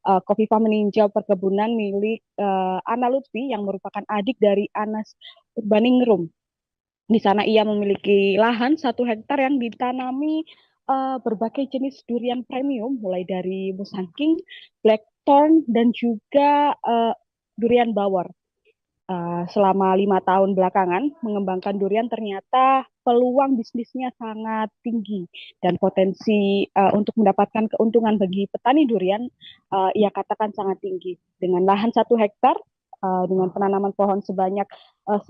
Kofifa meninjau perkebunan milik Ana Lutfi yang merupakan adik dari Anas Urbaningrum. Di sana ia memiliki lahan 1 hektar yang ditanami berbagai jenis durian premium, mulai dari Musangking, Blackthorn, dan juga durian bawor. Selama 5 tahun belakangan mengembangkan durian ternyata peluang bisnisnya sangat tinggi dan potensi untuk mendapatkan keuntungan bagi petani durian ia katakan sangat tinggi. Dengan lahan 1 hektar dengan penanaman pohon sebanyak 100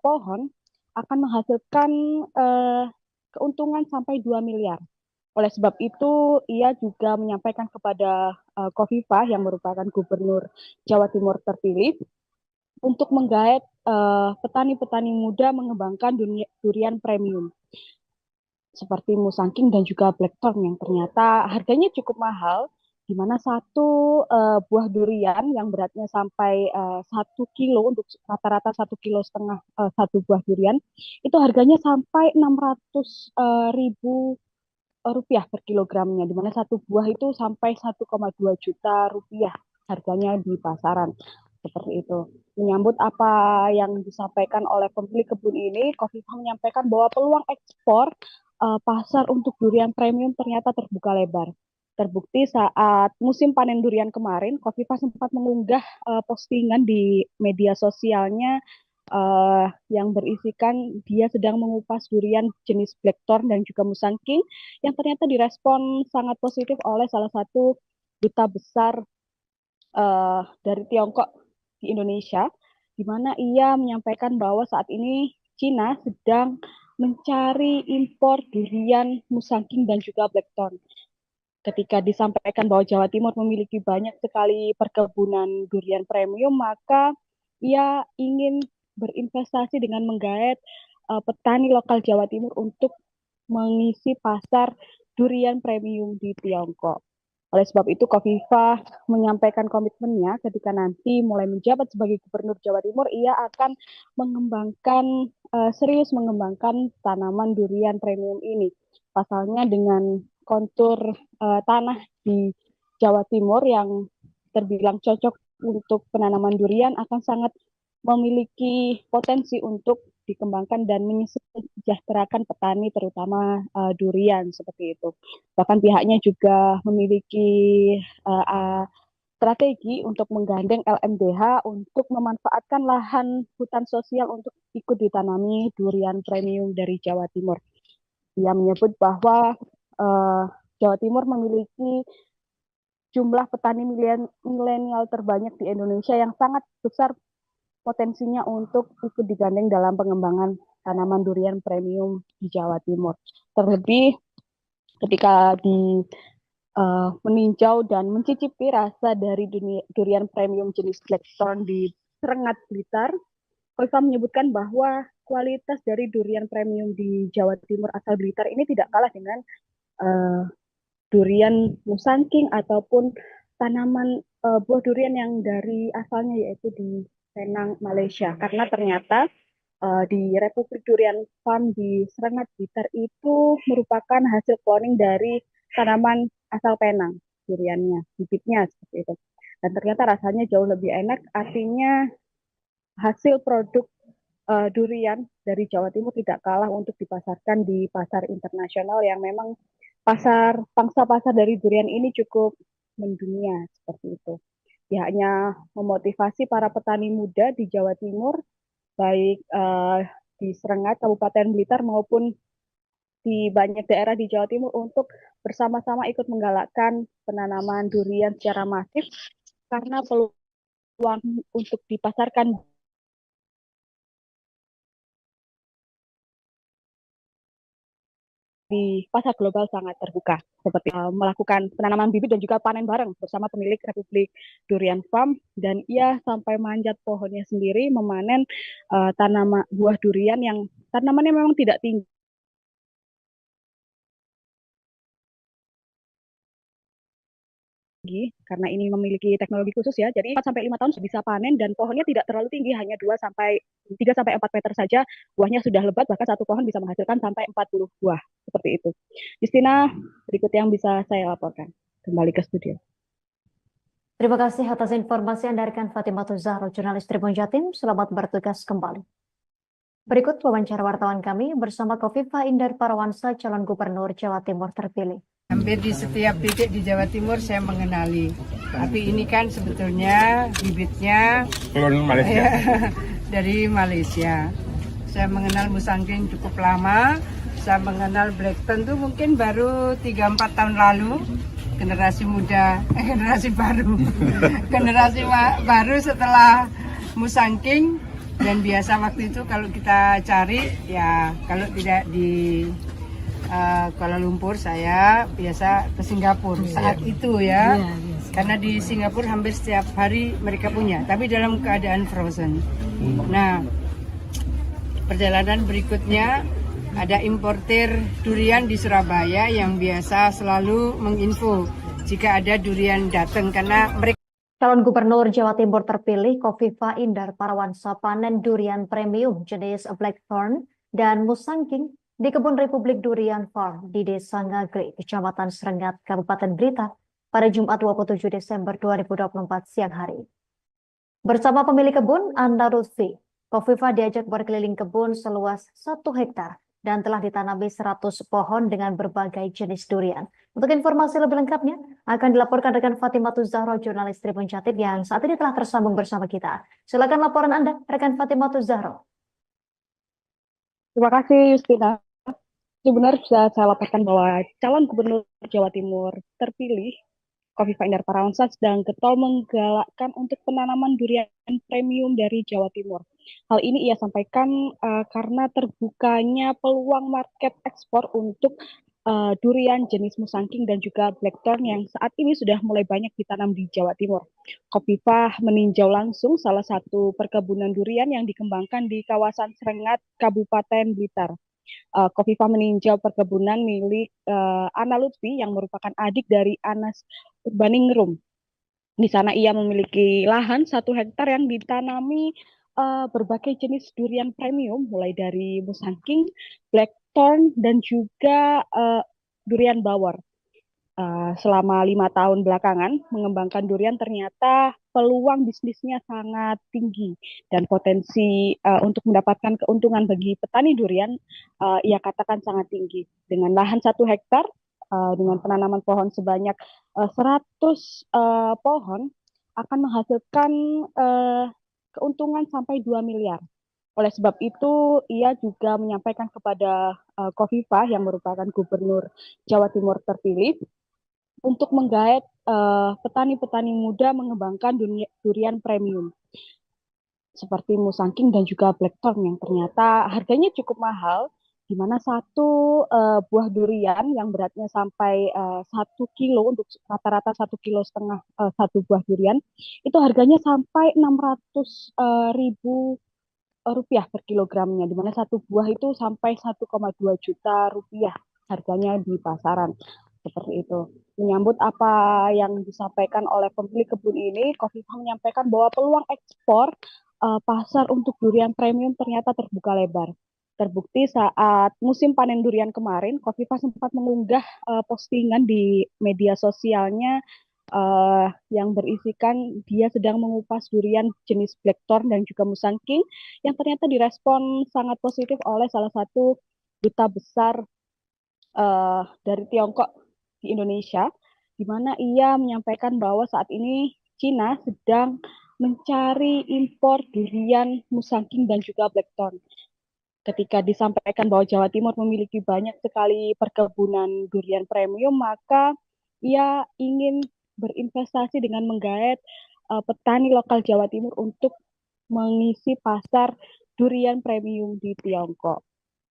pohon akan menghasilkan keuntungan sampai 2 miliar. Oleh sebab itu, ia juga menyampaikan kepada Kofifa yang merupakan gubernur Jawa Timur terpilih untuk menggait petani-petani muda mengembangkan durian premium seperti Musangking dan juga Blackthorn yang ternyata harganya cukup mahal, di mana satu buah durian yang beratnya sampai 1 kilo, untuk rata-rata 1,5 kilo satu buah durian, itu harganya sampai 600.000 rupiah per kilogramnya, di mana satu buah itu sampai 1,2 juta rupiah harganya di pasaran. Seperti itu. Menyambut apa yang disampaikan oleh pemilik kebun ini, Kofifa menyampaikan bahwa peluang ekspor pasar untuk durian premium ternyata terbuka lebar. Terbukti saat musim panen durian kemarin, Kofifa sempat mengunggah postingan di media sosialnya yang berisikan dia sedang mengupas durian jenis Blackthorn dan juga Musangking yang ternyata direspon sangat positif oleh salah satu duta besar dari Tiongkok di Indonesia, di mana ia menyampaikan bahwa saat ini Cina sedang mencari impor durian Musangking dan juga Blackthorn. Ketika disampaikan bahwa Jawa Timur memiliki banyak sekali perkebunan durian premium, maka ia ingin berinvestasi dengan menggait petani lokal Jawa Timur untuk mengisi pasar durian premium di Tiongkok. Oleh sebab itu, Kofifa menyampaikan komitmennya ketika nanti mulai menjabat sebagai Gubernur Jawa Timur, ia akan serius mengembangkan tanaman durian premium ini. Pasalnya dengan kontur tanah di Jawa Timur yang terbilang cocok untuk penanaman durian akan sangat memiliki potensi untuk dikembangkan dan mensejahterakan petani terutama durian seperti itu. Bahkan pihaknya juga memiliki strategi untuk menggandeng LMDH untuk memanfaatkan lahan hutan sosial untuk ikut ditanami durian premium dari Jawa Timur. Ia menyebut bahwa Jawa Timur memiliki jumlah petani milenial terbanyak di Indonesia yang sangat besar potensinya untuk ikut digandeng dalam pengembangan tanaman durian premium di Jawa Timur. Terlebih ketika meninjau dan mencicipi rasa dari durian premium jenis Blackthorn di Srengat, Blitar, Kofifa menyebutkan bahwa kualitas dari durian premium di Jawa Timur asal Blitar ini tidak kalah dengan durian Musangking ataupun tanaman buah durian yang dari asalnya yaitu di Penang, Malaysia. Karena ternyata di Republik Durian Farm di Srengat, Blitar itu merupakan hasil cloning dari tanaman asal Penang, duriannya, bibitnya seperti itu. Dan ternyata rasanya jauh lebih enak, artinya hasil produk durian dari Jawa Timur tidak kalah untuk dipasarkan di pasar internasional yang memang pangsa pasar dari durian ini cukup mendunia seperti itu. Pihaknya memotivasi para petani muda di Jawa Timur baik di Serengat, Kabupaten Blitar maupun di banyak daerah di Jawa Timur untuk bersama-sama ikut menggalakkan penanaman durian secara masif karena peluang untuk dipasarkan di pasar global sangat terbuka, seperti melakukan penanaman bibit dan juga panen bareng bersama pemilik Republik Durian Farm, dan ia sampai manjat pohonnya sendiri memanen tanaman buah durian yang tanamannya memang tidak tinggi karena ini memiliki teknologi khusus ya. Jadi 4 sampai 5 tahun bisa panen dan pohonnya tidak terlalu tinggi, hanya 2 sampai 3 sampai 4 meter saja. Buahnya sudah lebat, bahkan satu pohon bisa menghasilkan sampai 40 buah. Seperti itu. Justina, berikut yang bisa saya laporkan. Kembali ke studio. Terima kasih atas informasi Anda rekan Fatimah Zahro, jurnalis Tribun Jatim. Selamat bertugas kembali. Berikut wawancara wartawan kami bersama Khofifah Indar Parawansa, calon gubernur Jawa Timur terpilih. Hampir di setiap titik di Jawa Timur saya mengenali. Tapi ini kan sebetulnya bibitnya dari Malaysia. Saya mengenal Musangking cukup lama. Saya mengenal Blackton tuh mungkin baru 3-4 tahun lalu. Generasi muda, generasi baru. Generasi baru setelah Musangking. Dan biasa waktu itu kalau kita cari, ya kalau tidak di Kuala Lumpur, saya biasa ke Singapura saat itu ya. Karena di Singapura hampir setiap hari mereka punya, tapi dalam keadaan frozen. Nah, perjalanan berikutnya ada importir durian di Surabaya yang biasa selalu menginfo jika ada durian datang, karena mereka Calon Gubernur Jawa Timur terpilih Khofifah Indar Parawansa panen durian premium jenis Blackthorn dan Musangking di Kebun Republik Durian Farm di Desa Ngagri, Kecamatan Serengat, Kabupaten Blitar pada Jumat 27 Desember 2024 siang hari. Bersama pemilik kebun, Anda Lutfi, Khofifah diajak berkeliling kebun seluas 1 hektar dan telah ditanami 100 pohon dengan berbagai jenis durian. Untuk informasi lebih lengkapnya akan dilaporkan rekan Fatimah Zahro, jurnalis Tribun Jatim yang saat ini telah tersambung bersama kita. Silakan laporan Anda, rekan Fatimah Zahro. Terima kasih, Justina. Benar bisa saya laporkan bahwa calon gubernur Jawa Timur terpilih Khofifah Indar Parawansa sedang getol menggalakkan untuk penanaman durian premium dari Jawa Timur. Hal ini ia sampaikan karena terbukanya peluang market ekspor untuk durian jenis Musangking dan juga Blackthorn yang saat ini sudah mulai banyak ditanam di Jawa Timur. Khofifah meninjau langsung salah satu perkebunan durian yang dikembangkan di kawasan Serengat, Kabupaten Blitar. Khofifah meninjau perkebunan milik Ana Lutfi yang merupakan adik dari Anas Urbaningrum. Di sana ia memiliki lahan 1 hektar yang ditanami berbagai jenis durian premium, mulai dari Musangking, Blackthorn, dan juga durian bawor. Selama 5 tahun belakangan mengembangkan durian ternyata peluang bisnisnya sangat tinggi dan potensi untuk mendapatkan keuntungan bagi petani durian ia katakan sangat tinggi. Dengan lahan 1 hektar dengan penanaman pohon sebanyak 100 pohon akan menghasilkan keuntungan sampai 2 miliar. Oleh sebab itu, ia juga menyampaikan kepada Khofifah yang merupakan gubernur Jawa Timur terpilih untuk menggait petani-petani muda mengembangkan durian premium seperti Musangking dan juga Blackthorn yang ternyata harganya cukup mahal, di mana satu buah durian yang beratnya sampai 1 kilo, untuk rata-rata 1,5 kilo satu buah durian itu harganya sampai 600.000 rupiah per kilogramnya, di mana satu buah itu sampai 1,2 juta rupiah harganya di pasaran. Seperti itu. Menyambut apa yang disampaikan oleh pemilik kebun ini, Khofifah menyampaikan bahwa peluang ekspor pasar untuk durian premium ternyata terbuka lebar. Terbukti saat musim panen durian kemarin, Khofifah sempat mengunggah postingan di media sosialnya yang berisikan dia sedang mengupas durian jenis Blackthorn dan juga Musangking yang ternyata direspon sangat positif oleh salah satu duta besar dari Tiongkok di Indonesia, di mana ia menyampaikan bahwa saat ini Cina sedang mencari impor durian Musangking dan juga Blackthorn. Ketika disampaikan bahwa Jawa Timur memiliki banyak sekali perkebunan durian premium, maka ia ingin berinvestasi dengan menggait petani lokal Jawa Timur untuk mengisi pasar durian premium di Tiongkok.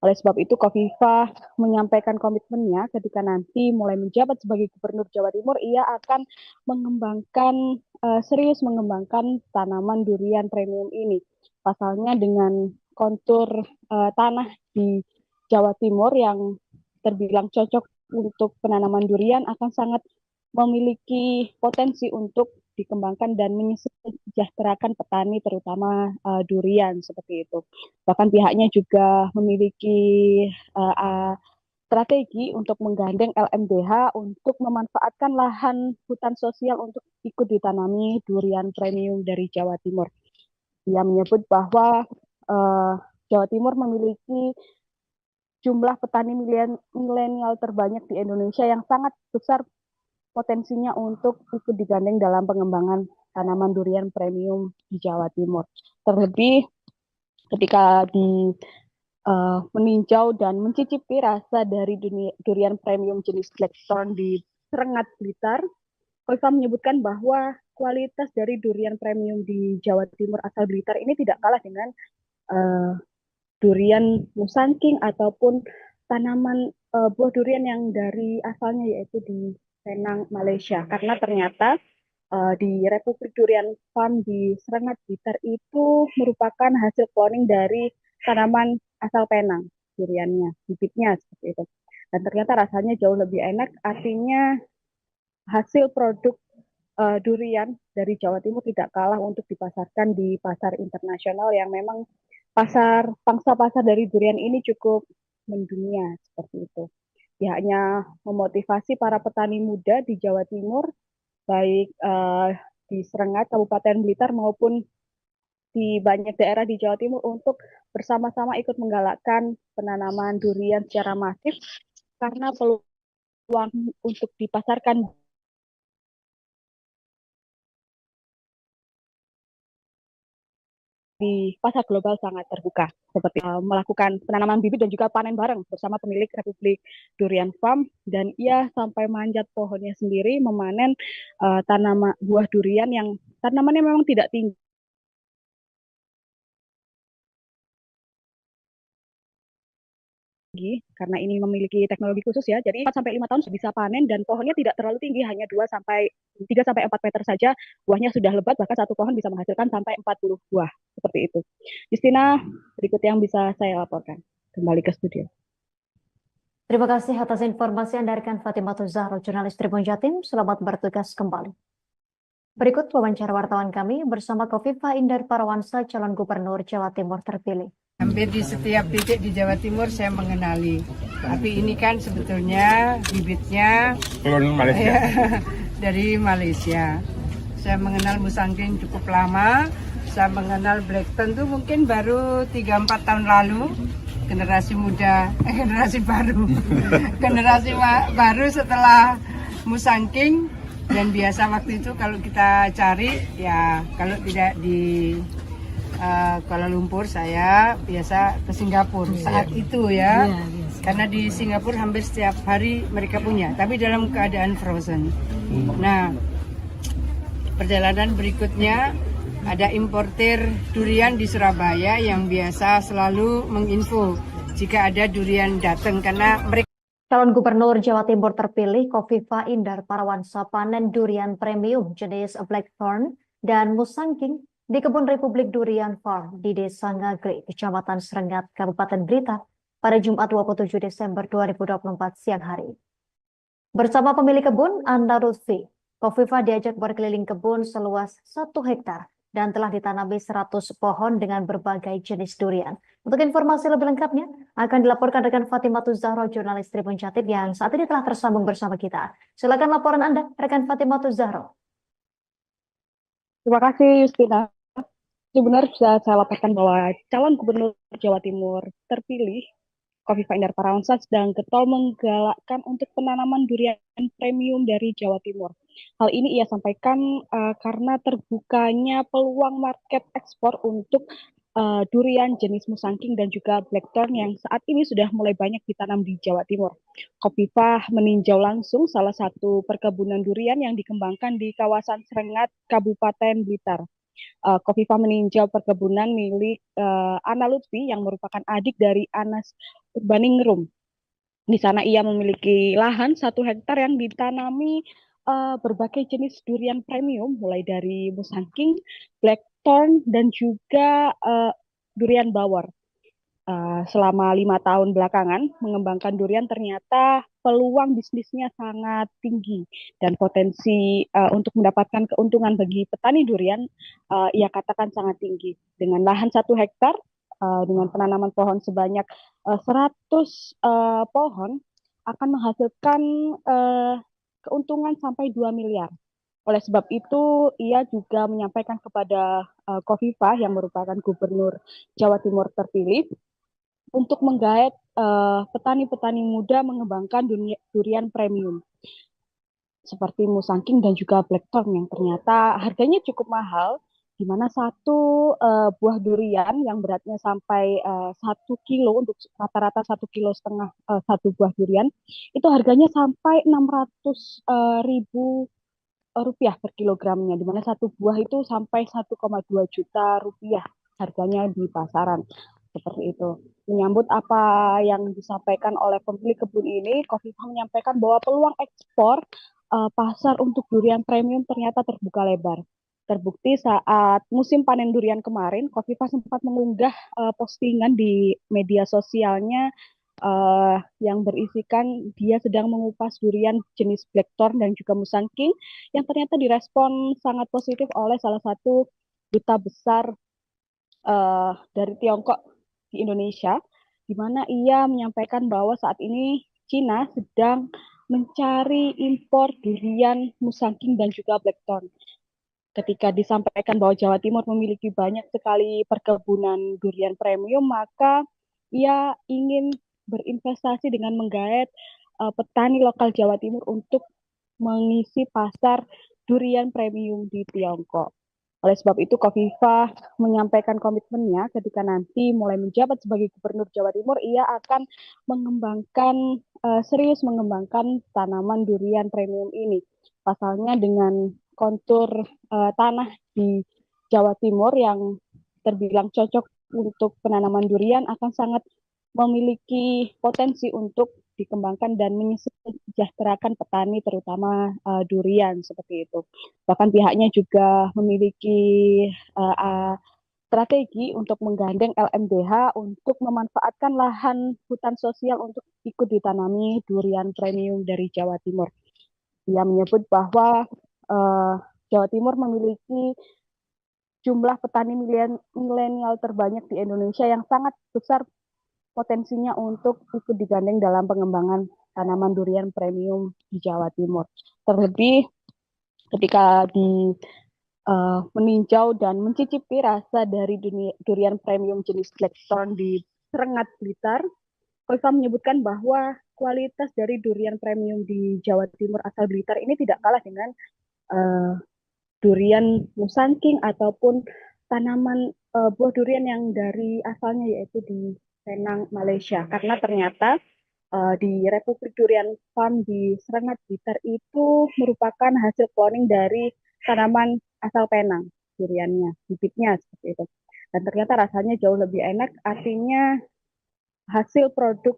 Oleh sebab itu, Khofifah menyampaikan komitmennya ketika nanti mulai menjabat sebagai Gubernur Jawa Timur, ia akan serius mengembangkan tanaman durian premium ini. Pasalnya dengan kontur tanah di Jawa Timur yang terbilang cocok untuk penanaman durian akan sangat memiliki potensi untuk dikembangkan dan mensejahterakan petani terutama durian seperti itu. Bahkan pihaknya juga memiliki strategi untuk menggandeng LMDH untuk memanfaatkan lahan hutan sosial untuk ikut ditanami durian premium dari Jawa Timur. Ia menyebut bahwa Jawa Timur memiliki jumlah petani milenial terbanyak di Indonesia yang sangat besar potensinya untuk ikut digandeng dalam pengembangan tanaman durian premium di Jawa Timur. Terlebih ketika meninjau dan mencicipi rasa dari durian premium jenis Blackthorn di Serengat Blitar, Khofifah menyebutkan bahwa kualitas dari durian premium di Jawa Timur asal Blitar ini tidak kalah dengan durian Musangking ataupun tanaman buah durian yang dari asalnya yaitu di Penang, Malaysia. Karena ternyata di Republik Durian Farm di Serengat Blitar itu merupakan hasil cloning dari tanaman asal Penang, duriannya, bibitnya seperti itu. Dan ternyata rasanya jauh lebih enak, artinya hasil produk durian dari Jawa Timur tidak kalah untuk dipasarkan di pasar internasional yang memang pangsa pasar dari durian ini cukup mendunia seperti itu. Pihaknya memotivasi para petani muda di Jawa Timur, baik di Serengat, Kabupaten Blitar maupun di banyak daerah di Jawa Timur untuk bersama-sama ikut menggalakkan penanaman durian secara masif karena peluang untuk dipasarkan di pasar global sangat terbuka, seperti melakukan penanaman bibit dan juga panen bareng bersama pemilik Republik Durian Farm, dan ia sampai manjat pohonnya sendiri memanen tanaman buah durian yang tanamannya memang tidak tinggi karena ini memiliki teknologi khusus ya. Jadi 4 sampai 5 tahun sudah bisa panen dan pohonnya tidak terlalu tinggi, hanya 3 sampai 4 meter saja. Buahnya sudah lebat, bahkan satu pohon bisa menghasilkan sampai 40 buah. Seperti itu. Justina, berikut yang bisa saya laporkan. Kembali ke studio. Terima kasih atas informasi Anda rekan Fatimatul Zahro, jurnalis Tribun Jatim. Selamat bertugas kembali. Berikut wawancara wartawan kami bersama Khofifah Indar Parawansa, calon gubernur Jawa Timur terpilih. Hampir di setiap titik di Jawa Timur saya mengenali. Tapi ini kan sebetulnya bibitnya dari Malaysia. Saya mengenal Musangking cukup lama. Saya mengenal Blackthorn tuh mungkin baru 3-4 tahun lalu. Generasi muda, generasi baru. Generasi baru setelah Musangking. Dan biasa waktu itu kalau kita cari, ya kalau tidak di Kuala Lumpur, saya biasa ke Singapura saat itu ya. Karena di Singapura hampir setiap hari mereka punya, tapi dalam keadaan frozen. Nah, perjalanan berikutnya ada importir durian di Surabaya yang biasa selalu menginfo jika ada durian datang, karena mereka Calon Gubernur Jawa Timur terpilih Khofifah Indar Parawansa panen durian premium jenis Blackthorn dan Musangking di Kebun Republik Durian Farm di Desa Ngagri, Kecamatan Serengat, Kabupaten Blitar pada Jumat 27 Desember 2024 siang hari. Bersama pemilik kebun, Anda Lutfi, Khofifah diajak berkeliling kebun seluas 1 hektar dan telah ditanami 100 pohon dengan berbagai jenis durian. Untuk informasi lebih lengkapnya akan dilaporkan rekan Fatimatul Zahro, jurnalis Tribun Jatim yang saat ini telah tersambung bersama kita. Silakan laporan Anda, rekan Fatimatul Zahro. Terima kasih, Justina. Benar bisa saya laporkan bahwa calon gubernur Jawa Timur terpilih Kofifa Indar Parawansa sedang getol menggalakkan untuk penanaman durian premium dari Jawa Timur. Hal ini ia sampaikan karena terbukanya peluang market ekspor untuk durian jenis Musangking dan juga Blackthorn yang saat ini sudah mulai banyak ditanam di Jawa Timur. Kofifa meninjau langsung salah satu perkebunan durian yang dikembangkan di kawasan Serengat, Kabupaten Blitar. Kofifa meninjau perkebunan milik Ana Lutfi yang merupakan adik dari Anas Urbaningrum. Di sana ia memiliki lahan 1 hektar yang ditanami berbagai jenis durian premium, mulai dari Musangking, Blackthorn, dan juga durian bawor. Selama 5 tahun belakangan mengembangkan durian ternyata peluang bisnisnya sangat tinggi dan potensi untuk mendapatkan keuntungan bagi petani durian ia katakan sangat tinggi. Dengan lahan 1 hektar dengan penanaman pohon sebanyak 100 pohon akan menghasilkan keuntungan sampai 2 miliar. Oleh sebab itu, ia juga menyampaikan kepada Kofifa yang merupakan Gubernur Jawa Timur terpilih untuk menggait petani-petani muda mengembangkan durian premium seperti Musangking dan juga Blackthorn yang ternyata harganya cukup mahal, di mana satu buah durian yang beratnya sampai 1 kilo untuk rata-rata 1,5 kilo satu buah durian itu harganya sampai 600.000 rupiah per kilogramnya, di mana satu buah itu sampai 1,2 juta rupiah harganya di pasaran. Seperti itu. Menyambut apa yang disampaikan oleh pemilik kebun ini, Kofifa menyampaikan bahwa peluang ekspor pasar untuk durian premium ternyata terbuka lebar. Terbukti saat musim panen durian kemarin, Kofifa sempat mengunggah postingan di media sosialnya yang berisikan dia sedang mengupas durian jenis Blackthorn dan juga Musangking yang ternyata direspon sangat positif oleh salah satu duta besar dari Tiongkok di Indonesia, di mana ia menyampaikan bahwa saat ini Cina sedang mencari impor durian Musangking dan juga Blackthorn. Ketika disampaikan bahwa Jawa Timur memiliki banyak sekali perkebunan durian premium, maka ia ingin berinvestasi dengan menggait petani lokal Jawa Timur untuk mengisi pasar durian premium di Tiongkok. Oleh sebab itu, Kofifa menyampaikan komitmennya ketika nanti mulai menjabat sebagai Gubernur Jawa Timur, ia akan serius mengembangkan tanaman durian premium ini. Pasalnya dengan kontur tanah di Jawa Timur yang terbilang cocok untuk penanaman durian akan sangat memiliki potensi untuk dikembangkan dan menyejahterakan petani terutama durian seperti itu. Bahkan pihaknya juga memiliki strategi untuk menggandeng LMDH untuk memanfaatkan lahan hutan sosial untuk ikut ditanami durian premium dari Jawa Timur. Ia menyebut bahwa Jawa Timur memiliki jumlah petani milenial terbanyak di Indonesia yang sangat besar potensinya untuk ikut digandeng dalam pengembangan tanaman durian premium di Jawa Timur. Terlebih ketika meninjau dan mencicipi rasa dari durian premium jenis Blackthorn di Serengat Blitar, Kofifa menyebutkan bahwa kualitas dari durian premium di Jawa Timur asal Blitar ini tidak kalah dengan durian Musangking ataupun tanaman buah durian yang dari asalnya yaitu di Penang, Malaysia. Karena ternyata di Republik Durian Farm di Serengat Blitar itu merupakan hasil cloning dari tanaman asal Penang, duriannya, bibitnya seperti itu. Dan ternyata rasanya jauh lebih enak, artinya hasil produk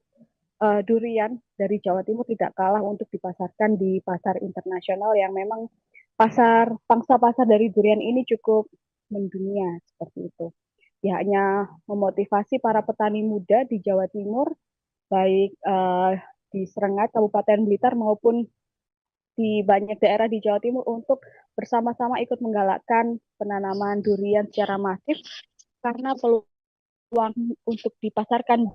durian dari Jawa Timur tidak kalah untuk dipasarkan di pasar internasional yang memang pangsa pasar dari durian ini cukup mendunia seperti itu. Pihaknya memotivasi para petani muda di Jawa Timur, baik di Serengat, Kabupaten Blitar maupun di banyak daerah di Jawa Timur untuk bersama-sama ikut menggalakkan penanaman durian secara masif karena peluang untuk dipasarkan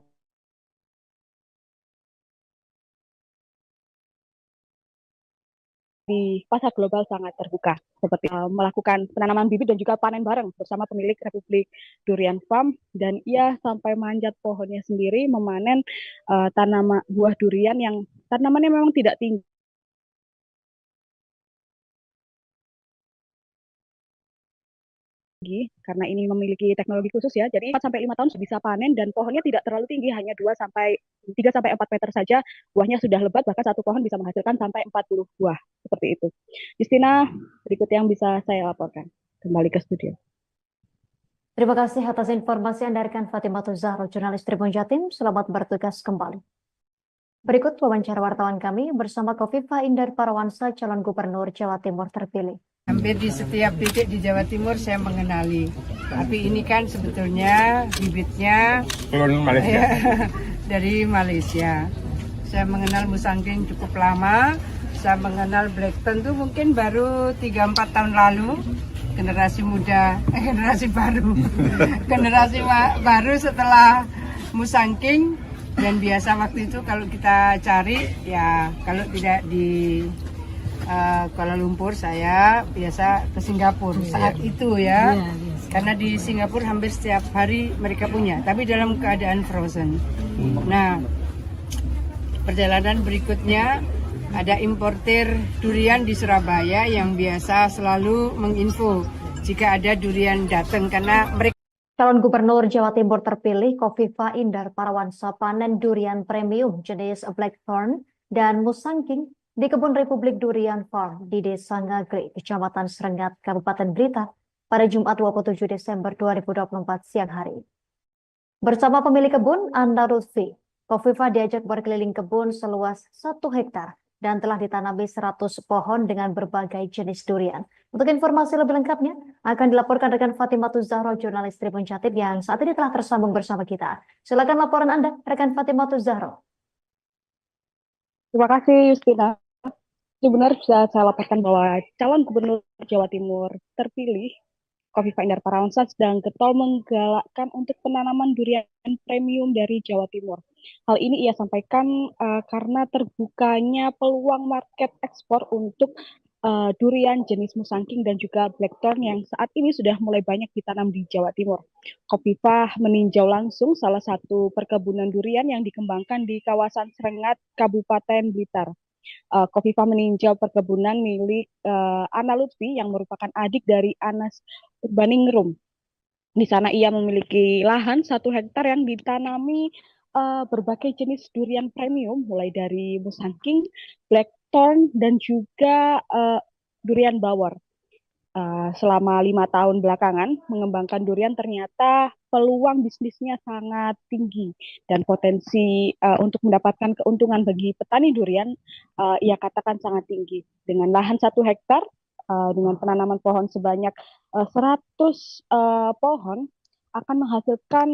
di pasar global sangat terbuka, seperti melakukan penanaman bibit dan juga panen bareng bersama pemilik Republik Durian Farm, dan ia sampai manjat pohonnya sendiri memanen tanaman buah durian yang tanamannya memang tidak tinggi karena ini memiliki teknologi khusus ya. Jadi 4 sampai 5 tahun sudah bisa panen dan pohonnya tidak terlalu tinggi, hanya 2 sampai 3 sampai 4 meter saja. Buahnya sudah lebat, bahkan satu pohon bisa menghasilkan sampai 40 buah. Seperti itu. Justina, berikut yang bisa saya laporkan. Kembali ke studio. Terima kasih atas informasi Anda rekan Fatimatul Zahro, jurnalis Tribun Jatim. Selamat bertugas kembali. Berikut wawancara wartawan kami bersama Kofifa Indar Parawansa, calon gubernur Jawa Timur terpilih. Hampir di setiap titik di Jawa Timur saya mengenali. Tapi ini kan sebetulnya bibitnya dari Malaysia. Saya mengenal Musangking cukup lama. Saya mengenal Blackton tuh mungkin baru 3-4 tahun lalu. Generasi muda, generasi baru. Generasi baru setelah Musangking. Dan biasa waktu itu kalau kita cari, ya kalau tidak di Kuala Lumpur, saya biasa ke Singapura saat itu ya. Karena di Singapura hampir setiap hari mereka punya, tapi dalam keadaan frozen. Nah, perjalanan berikutnya ada importir durian di Surabaya yang biasa selalu menginfo jika ada durian datang, karena mereka Calon Gubernur Jawa Timur terpilih Kofifa Indar Parawansa panen durian premium jenis Blackthorn dan Musangking di Kebun Republik Durian Farm di Desa Ngagri, Kecamatan Serengat, Kabupaten Blitar pada Jumat 27 Desember 2024 siang hari. Bersama pemilik kebun, Anda Lutfi, Kofifa diajak berkeliling kebun seluas 1 hektar dan telah ditanami 100 pohon dengan berbagai jenis durian. Untuk informasi lebih lengkapnya akan dilaporkan rekan Fatimatul Zahro, jurnalis Tribun Jatim yang saat ini telah tersambung bersama kita. Silakan laporan Anda, rekan Fatimatul Zahro. Terima kasih, Justina. Benar bisa saya laporkan bahwa calon gubernur Jawa Timur terpilih Kofifa Indar Parawansa sedang getol menggalakkan untuk penanaman durian premium dari Jawa Timur. Hal ini ia sampaikan karena terbukanya peluang market ekspor untuk durian jenis Musangking dan juga Blackthorn yang saat ini sudah mulai banyak ditanam di Jawa Timur. Kofifa meninjau langsung salah satu perkebunan durian yang dikembangkan di kawasan Serengat, Kabupaten Blitar. Kofifa meninjau perkebunan milik Ana Lutfi yang merupakan adik dari Anas Urbaningrum. Di sana ia memiliki lahan 1 hektar yang ditanami berbagai jenis durian premium, mulai dari Musangking, Blackthorn, dan juga durian bawor. Selama 5 tahun belakangan mengembangkan durian ternyata peluang bisnisnya sangat tinggi dan potensi untuk mendapatkan keuntungan bagi petani durian ia katakan sangat tinggi. Dengan lahan 1 hektar dengan penanaman pohon sebanyak 100 pohon akan menghasilkan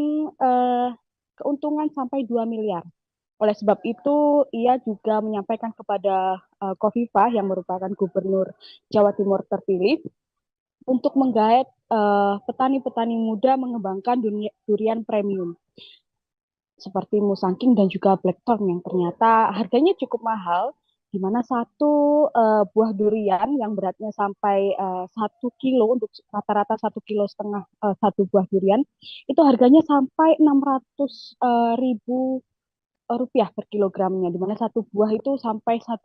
keuntungan sampai 2 miliar. Oleh sebab itu, ia juga menyampaikan kepada Kofifa yang merupakan gubernur Jawa Timur terpilih untuk menggait petani-petani muda mengembangkan durian premium seperti Musangking dan juga Blackthorn yang ternyata harganya cukup mahal, di mana satu buah durian yang beratnya sampai 1 kilo, untuk rata-rata 1,5 kilo satu buah durian itu harganya sampai 600.000 rupiah per kilogramnya, di mana satu buah itu sampai 1,2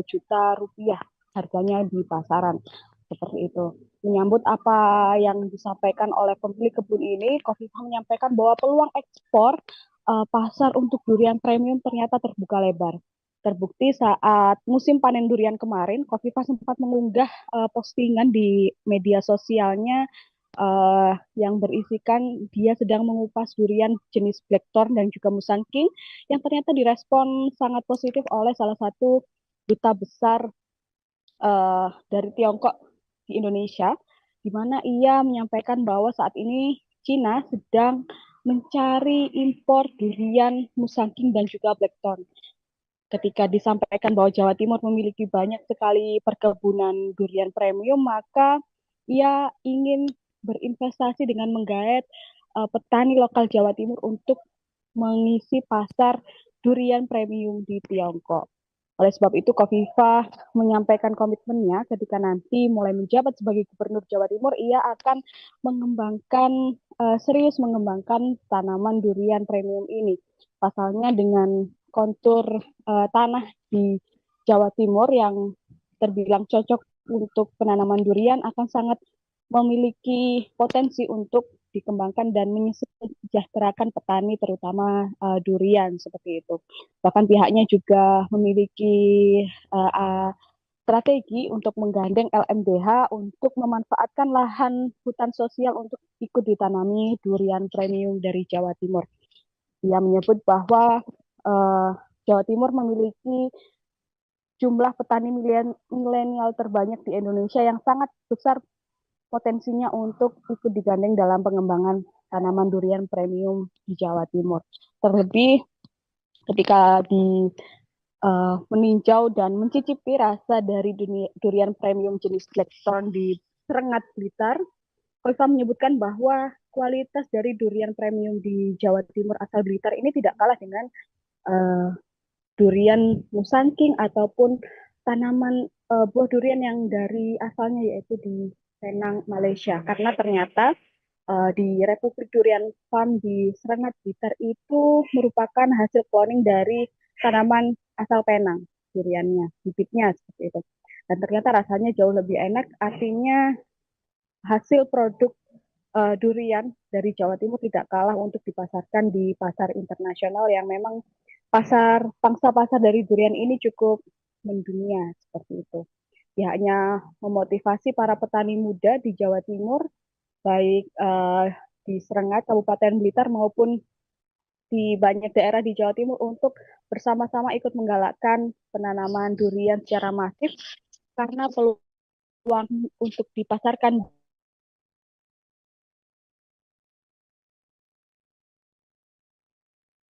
juta rupiah harganya di pasaran. Seperti itu. Menyambut apa yang disampaikan oleh pemilik kebun ini, Kofifa menyampaikan bahwa peluang ekspor pasar untuk durian premium ternyata terbuka lebar. Terbukti saat musim panen durian kemarin, Kofifa sempat mengunggah postingan di media sosialnya yang berisikan dia sedang mengupas durian jenis Blackthorn dan juga Musangking yang ternyata direspon sangat positif oleh salah satu duta besar dari Tiongkok di Indonesia, di mana ia menyampaikan bahwa saat ini Cina sedang mencari impor durian Musangking dan juga Blackthorn. Ketika disampaikan bahwa Jawa Timur memiliki banyak sekali perkebunan durian premium, maka ia ingin berinvestasi dengan menggait petani lokal Jawa Timur untuk mengisi pasar durian premium di Tiongkok. Oleh sebab itu, Khofifah menyampaikan komitmennya ketika nanti mulai menjabat sebagai Gubernur Jawa Timur, ia akan serius mengembangkan tanaman durian premium ini. Pasalnya dengan kontur tanah di Jawa Timur yang terbilang cocok untuk penanaman durian akan sangat memiliki potensi untuk dikembangkan dan menyejahterakan petani terutama durian seperti itu. Bahkan pihaknya juga memiliki strategi untuk menggandeng LMDH untuk memanfaatkan lahan hutan sosial untuk ikut ditanami durian premium dari Jawa Timur. Ia menyebut bahwa Jawa Timur memiliki jumlah petani milenial terbanyak di Indonesia yang sangat besar potensinya untuk ikut digandeng dalam pengembangan tanaman durian premium di Jawa Timur. Terlebih ketika meninjau dan mencicipi rasa dari durian premium jenis Blackthorn di Serengat, Blitar, Khofifah menyebutkan bahwa kualitas dari durian premium di Jawa Timur asal Blitar ini tidak kalah dengan durian Musangking ataupun tanaman buah durian yang dari asalnya yaitu di Penang, Malaysia. Karena ternyata di Republik Durian Farm di Serengat, Blitar itu merupakan hasil cloning dari tanaman asal Penang, duriannya, bibitnya seperti itu. Dan ternyata rasanya jauh lebih enak, artinya hasil produk durian dari Jawa Timur tidak kalah untuk dipasarkan di pasar internasional yang memang pangsa pasar dari durian ini cukup mendunia seperti itu. Pihaknya memotivasi para petani muda di Jawa Timur, baik di Serengat, Kabupaten Blitar maupun di banyak daerah di Jawa Timur untuk bersama-sama ikut menggalakkan penanaman durian secara masif karena peluang untuk dipasarkan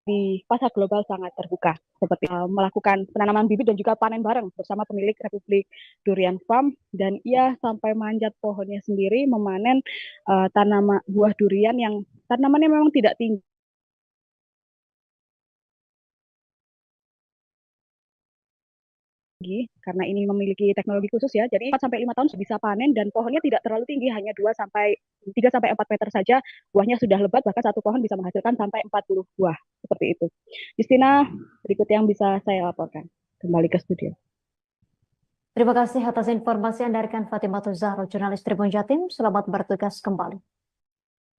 di pasar global sangat terbuka, seperti melakukan penanaman bibit dan juga panen bareng bersama pemilik Republik Durian Farm, dan ia sampai manjat pohonnya sendiri memanen tanaman buah durian yang tanamannya memang tidak tinggi karena ini memiliki teknologi khusus ya. Jadi 4 sampai 5 tahun bisa panen dan pohonnya tidak terlalu tinggi, hanya 3 sampai 4 meter saja. Buahnya sudah lebat, bahkan satu pohon bisa menghasilkan sampai 40 buah. Seperti itu. Justina, berikut yang bisa saya laporkan. Kembali ke studio. Terima kasih atas informasi Anda rekan Fatimatul Zahro, jurnalis Tribun Jatim. Selamat bertugas kembali.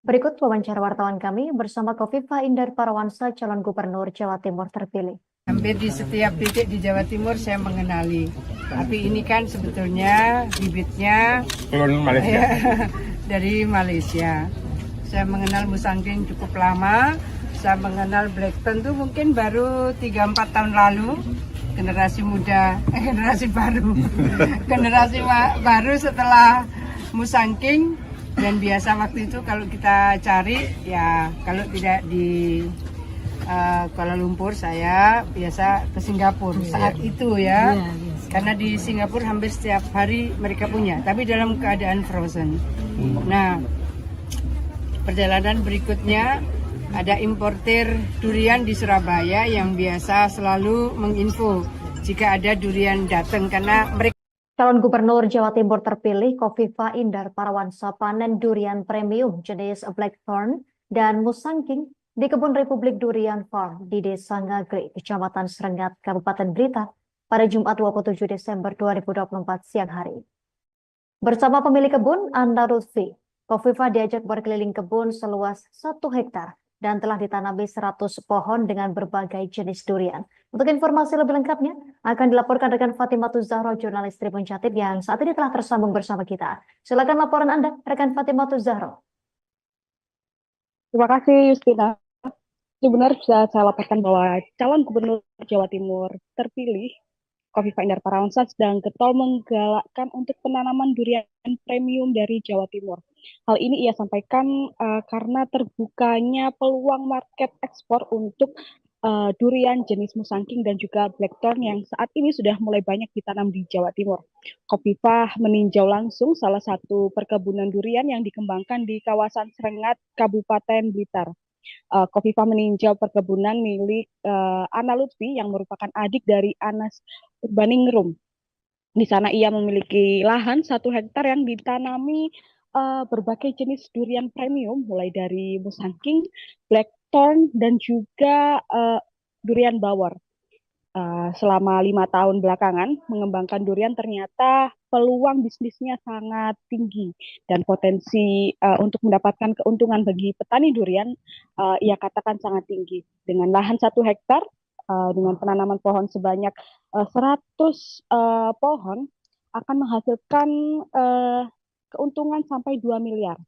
Berikut wawancara wartawan kami bersama Khofifah Indar Parawansa, calon gubernur Jawa Timur terpilih. Hampir di setiap titik di Jawa Timur saya mengenali. Tapi ini kan sebetulnya bibitnya dari Malaysia. Saya mengenal Musangking cukup lama. Saya mengenal Blackthorn tuh mungkin baru 3-4 tahun lalu. Generasi muda, generasi baru. Generasi baru setelah Musangking. Dan biasa waktu itu kalau kita cari, ya kalau tidak di Kuala Lumpur, saya biasa ke Singapura saat itu ya. Karena di Singapura hampir setiap hari mereka punya, tapi dalam keadaan frozen. Nah, perjalanan berikutnya ada importir durian di Surabaya yang biasa selalu menginfo jika ada durian datang, karena mereka Calon Gubernur Jawa Timur terpilih Khofifah Indar Parawansa panen durian premium jenis Blackthorn dan Musangking di Kebun Republik Durian Farm di Desa Ngagri, Kecamatan Serengat, Kabupaten Blitar pada Jumat 27 Desember 2024 siang hari. Bersama pemilik kebun, Anda Lutfi, Khofifah diajak berkeliling kebun seluas 1 hektar dan telah ditanami 100 pohon dengan berbagai jenis durian. Untuk informasi lebih lengkapnya akan dilaporkan rekan Fatimatul Zahro, jurnalis Tribun Jatim yang saat ini telah tersambung bersama kita. Silakan laporan Anda, rekan Fatimatul Zahro. Terima kasih, Justina. Benar bisa saya laporkan bahwa calon gubernur Jawa Timur terpilih Khofifah Indar Parawansa sedang getol menggalakkan untuk penanaman durian premium dari Jawa Timur. Hal ini ia sampaikan karena terbukanya peluang market ekspor untuk durian jenis Musangking dan juga Blackthorn yang saat ini sudah mulai banyak ditanam di Jawa Timur. Khofifah meninjau langsung salah satu perkebunan durian yang dikembangkan di kawasan Serengat, Kabupaten Blitar. Khofifah meninjau perkebunan milik Ana Lutfi yang merupakan adik dari Anas Urbaningrum. Di sana ia memiliki lahan 1 hektar yang ditanami berbagai jenis durian premium, mulai dari Musangking, Blackthorn, dan juga durian bawor. Selama 5 tahun belakangan mengembangkan durian ternyata peluang bisnisnya sangat tinggi dan potensi untuk mendapatkan keuntungan bagi petani durian ia katakan sangat tinggi. Dengan lahan 1 hektar dengan penanaman pohon sebanyak 100 pohon akan menghasilkan keuntungan sampai 2 miliar.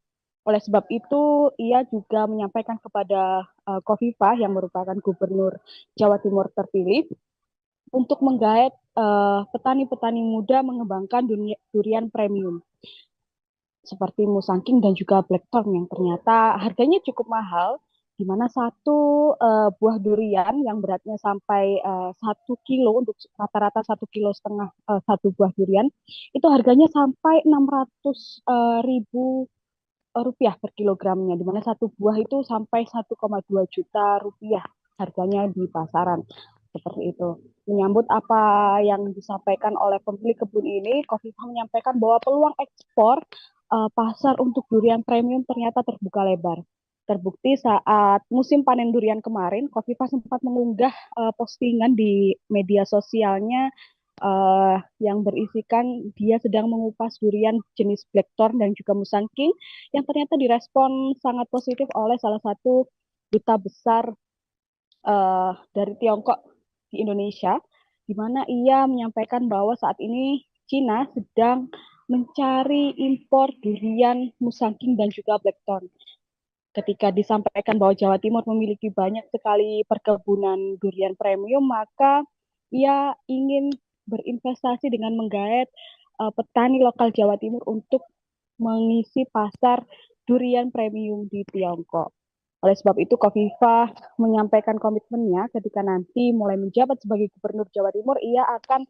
Oleh sebab itu, ia juga menyampaikan kepada Khofifah yang merupakan gubernur Jawa Timur terpilih untuk menggait petani-petani muda mengembangkan durian premium seperti Musangking dan juga Blackthorn yang ternyata harganya cukup mahal, di mana satu buah durian yang beratnya sampai 1 kilo untuk rata-rata 1,5 kilo satu buah durian itu harganya sampai 600.000 rupiah per kilogramnya, di mana satu buah itu sampai 1,2 juta rupiah harganya di pasaran. Seperti itu. Menyambut apa yang disampaikan oleh pemilik kebun ini, Khofifah menyampaikan bahwa peluang ekspor pasar untuk durian premium ternyata terbuka lebar. Terbukti saat musim panen durian kemarin, Khofifah sempat mengunggah postingan di media sosialnya yang berisikan dia sedang mengupas durian jenis Blackthorn dan juga Musangking yang ternyata direspon sangat positif oleh salah satu duta besar dari Tiongkok di Indonesia, di mana ia menyampaikan bahwa saat ini Cina sedang mencari impor durian Musangking dan juga Blackthorn. Ketika disampaikan bahwa Jawa Timur memiliki banyak sekali perkebunan durian premium, maka ia ingin berinvestasi dengan menggait petani lokal Jawa Timur untuk mengisi pasar durian premium di Tiongkok. Oleh sebab itu, Khofifah menyampaikan komitmennya ketika nanti mulai menjabat sebagai Gubernur Jawa Timur, ia akan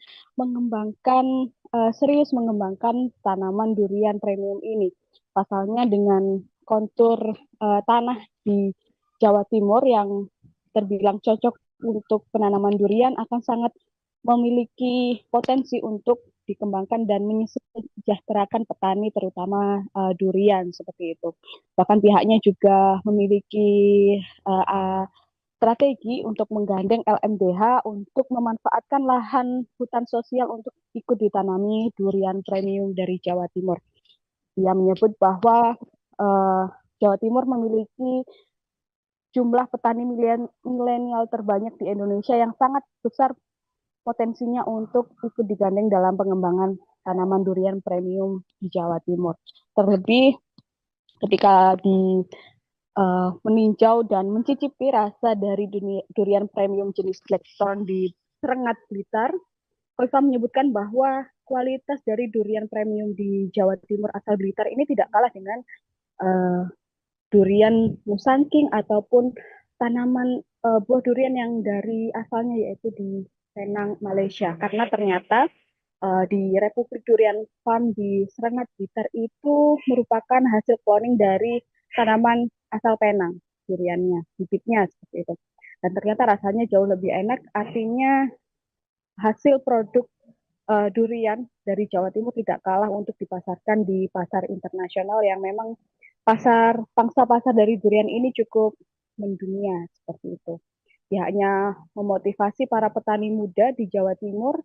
serius mengembangkan tanaman durian premium ini. Pasalnya dengan kontur tanah di Jawa Timur yang terbilang cocok untuk penanaman durian akan sangat memiliki potensi untuk dikembangkan dan menyejahterakan petani terutama durian seperti itu. Bahkan pihaknya juga memiliki strategi untuk menggandeng LMDH untuk memanfaatkan lahan hutan sosial untuk ikut ditanami durian premium dari Jawa Timur. Ia menyebut bahwa Jawa Timur memiliki jumlah petani milenial terbanyak di Indonesia yang sangat besar potensinya untuk ikut digandeng dalam pengembangan tanaman durian premium di Jawa Timur. Terlebih ketika meninjau dan mencicipi rasa dari durian premium jenis Blackthorn di Serengat Blitar, Khofifah menyebutkan bahwa kualitas dari durian premium di Jawa Timur asal Blitar ini tidak kalah dengan durian Musangking ataupun tanaman buah durian yang dari asalnya yaitu di Penang, Malaysia. Karena ternyata di Republik Durian Farm di Serengat Blitar itu merupakan hasil cloning dari tanaman asal Penang, duriannya, bibitnya seperti itu. Dan ternyata rasanya jauh lebih enak, artinya hasil produk durian dari Jawa Timur tidak kalah untuk dipasarkan di pasar internasional yang memang pangsa pasar dari durian ini cukup mendunia seperti itu. Pihaknya memotivasi para petani muda di Jawa Timur,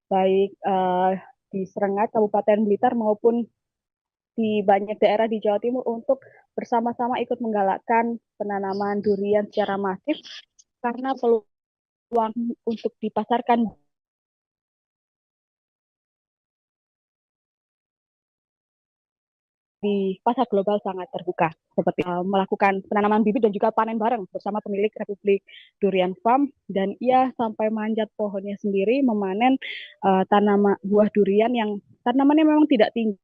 baik di Serengat, Kabupaten Blitar maupun di banyak daerah di Jawa Timur untuk bersama-sama ikut menggalakkan penanaman durian secara masif karena peluang untuk dipasarkan di pasar global sangat terbuka, seperti melakukan penanaman bibit dan juga panen bareng bersama pemilik Republik Durian Farm, dan ia sampai manjat pohonnya sendiri memanen tanaman buah durian yang tanamannya memang tidak tinggi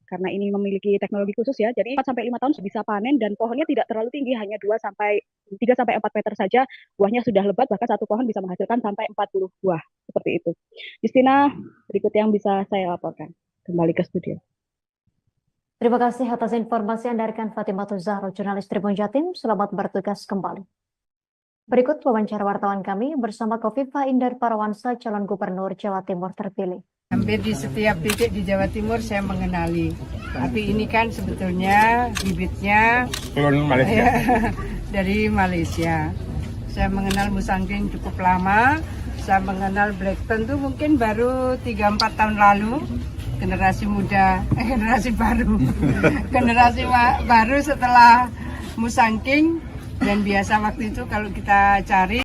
karena ini memiliki teknologi khusus ya. Jadi 4 sampai 5 tahun bisa panen dan pohonnya tidak terlalu tinggi, hanya 3 sampai 4 meter saja. Buahnya sudah lebat, bahkan satu pohon bisa menghasilkan sampai 40 buah. Seperti itu. Justina, berikut yang bisa saya laporkan. Kembali ke studio. Terima kasih atas informasi Anda rekan Fatimatul Zahro, jurnalis Tribun Jatim. Selamat bertugas kembali. Berikut wawancara wartawan kami bersama Khofifah Indar Parawansa, calon gubernur Jawa Timur terpilih. Hampir di setiap titik di Jawa Timur saya mengenali. Tapi ini kan sebetulnya bibitnya dari Malaysia. Saya mengenal Musangking cukup lama. Saya mengenal Blackton tuh mungkin baru 3-4 tahun lalu. Generasi muda, generasi baru. Generasi baru setelah Musangking. Dan biasa waktu itu kalau kita cari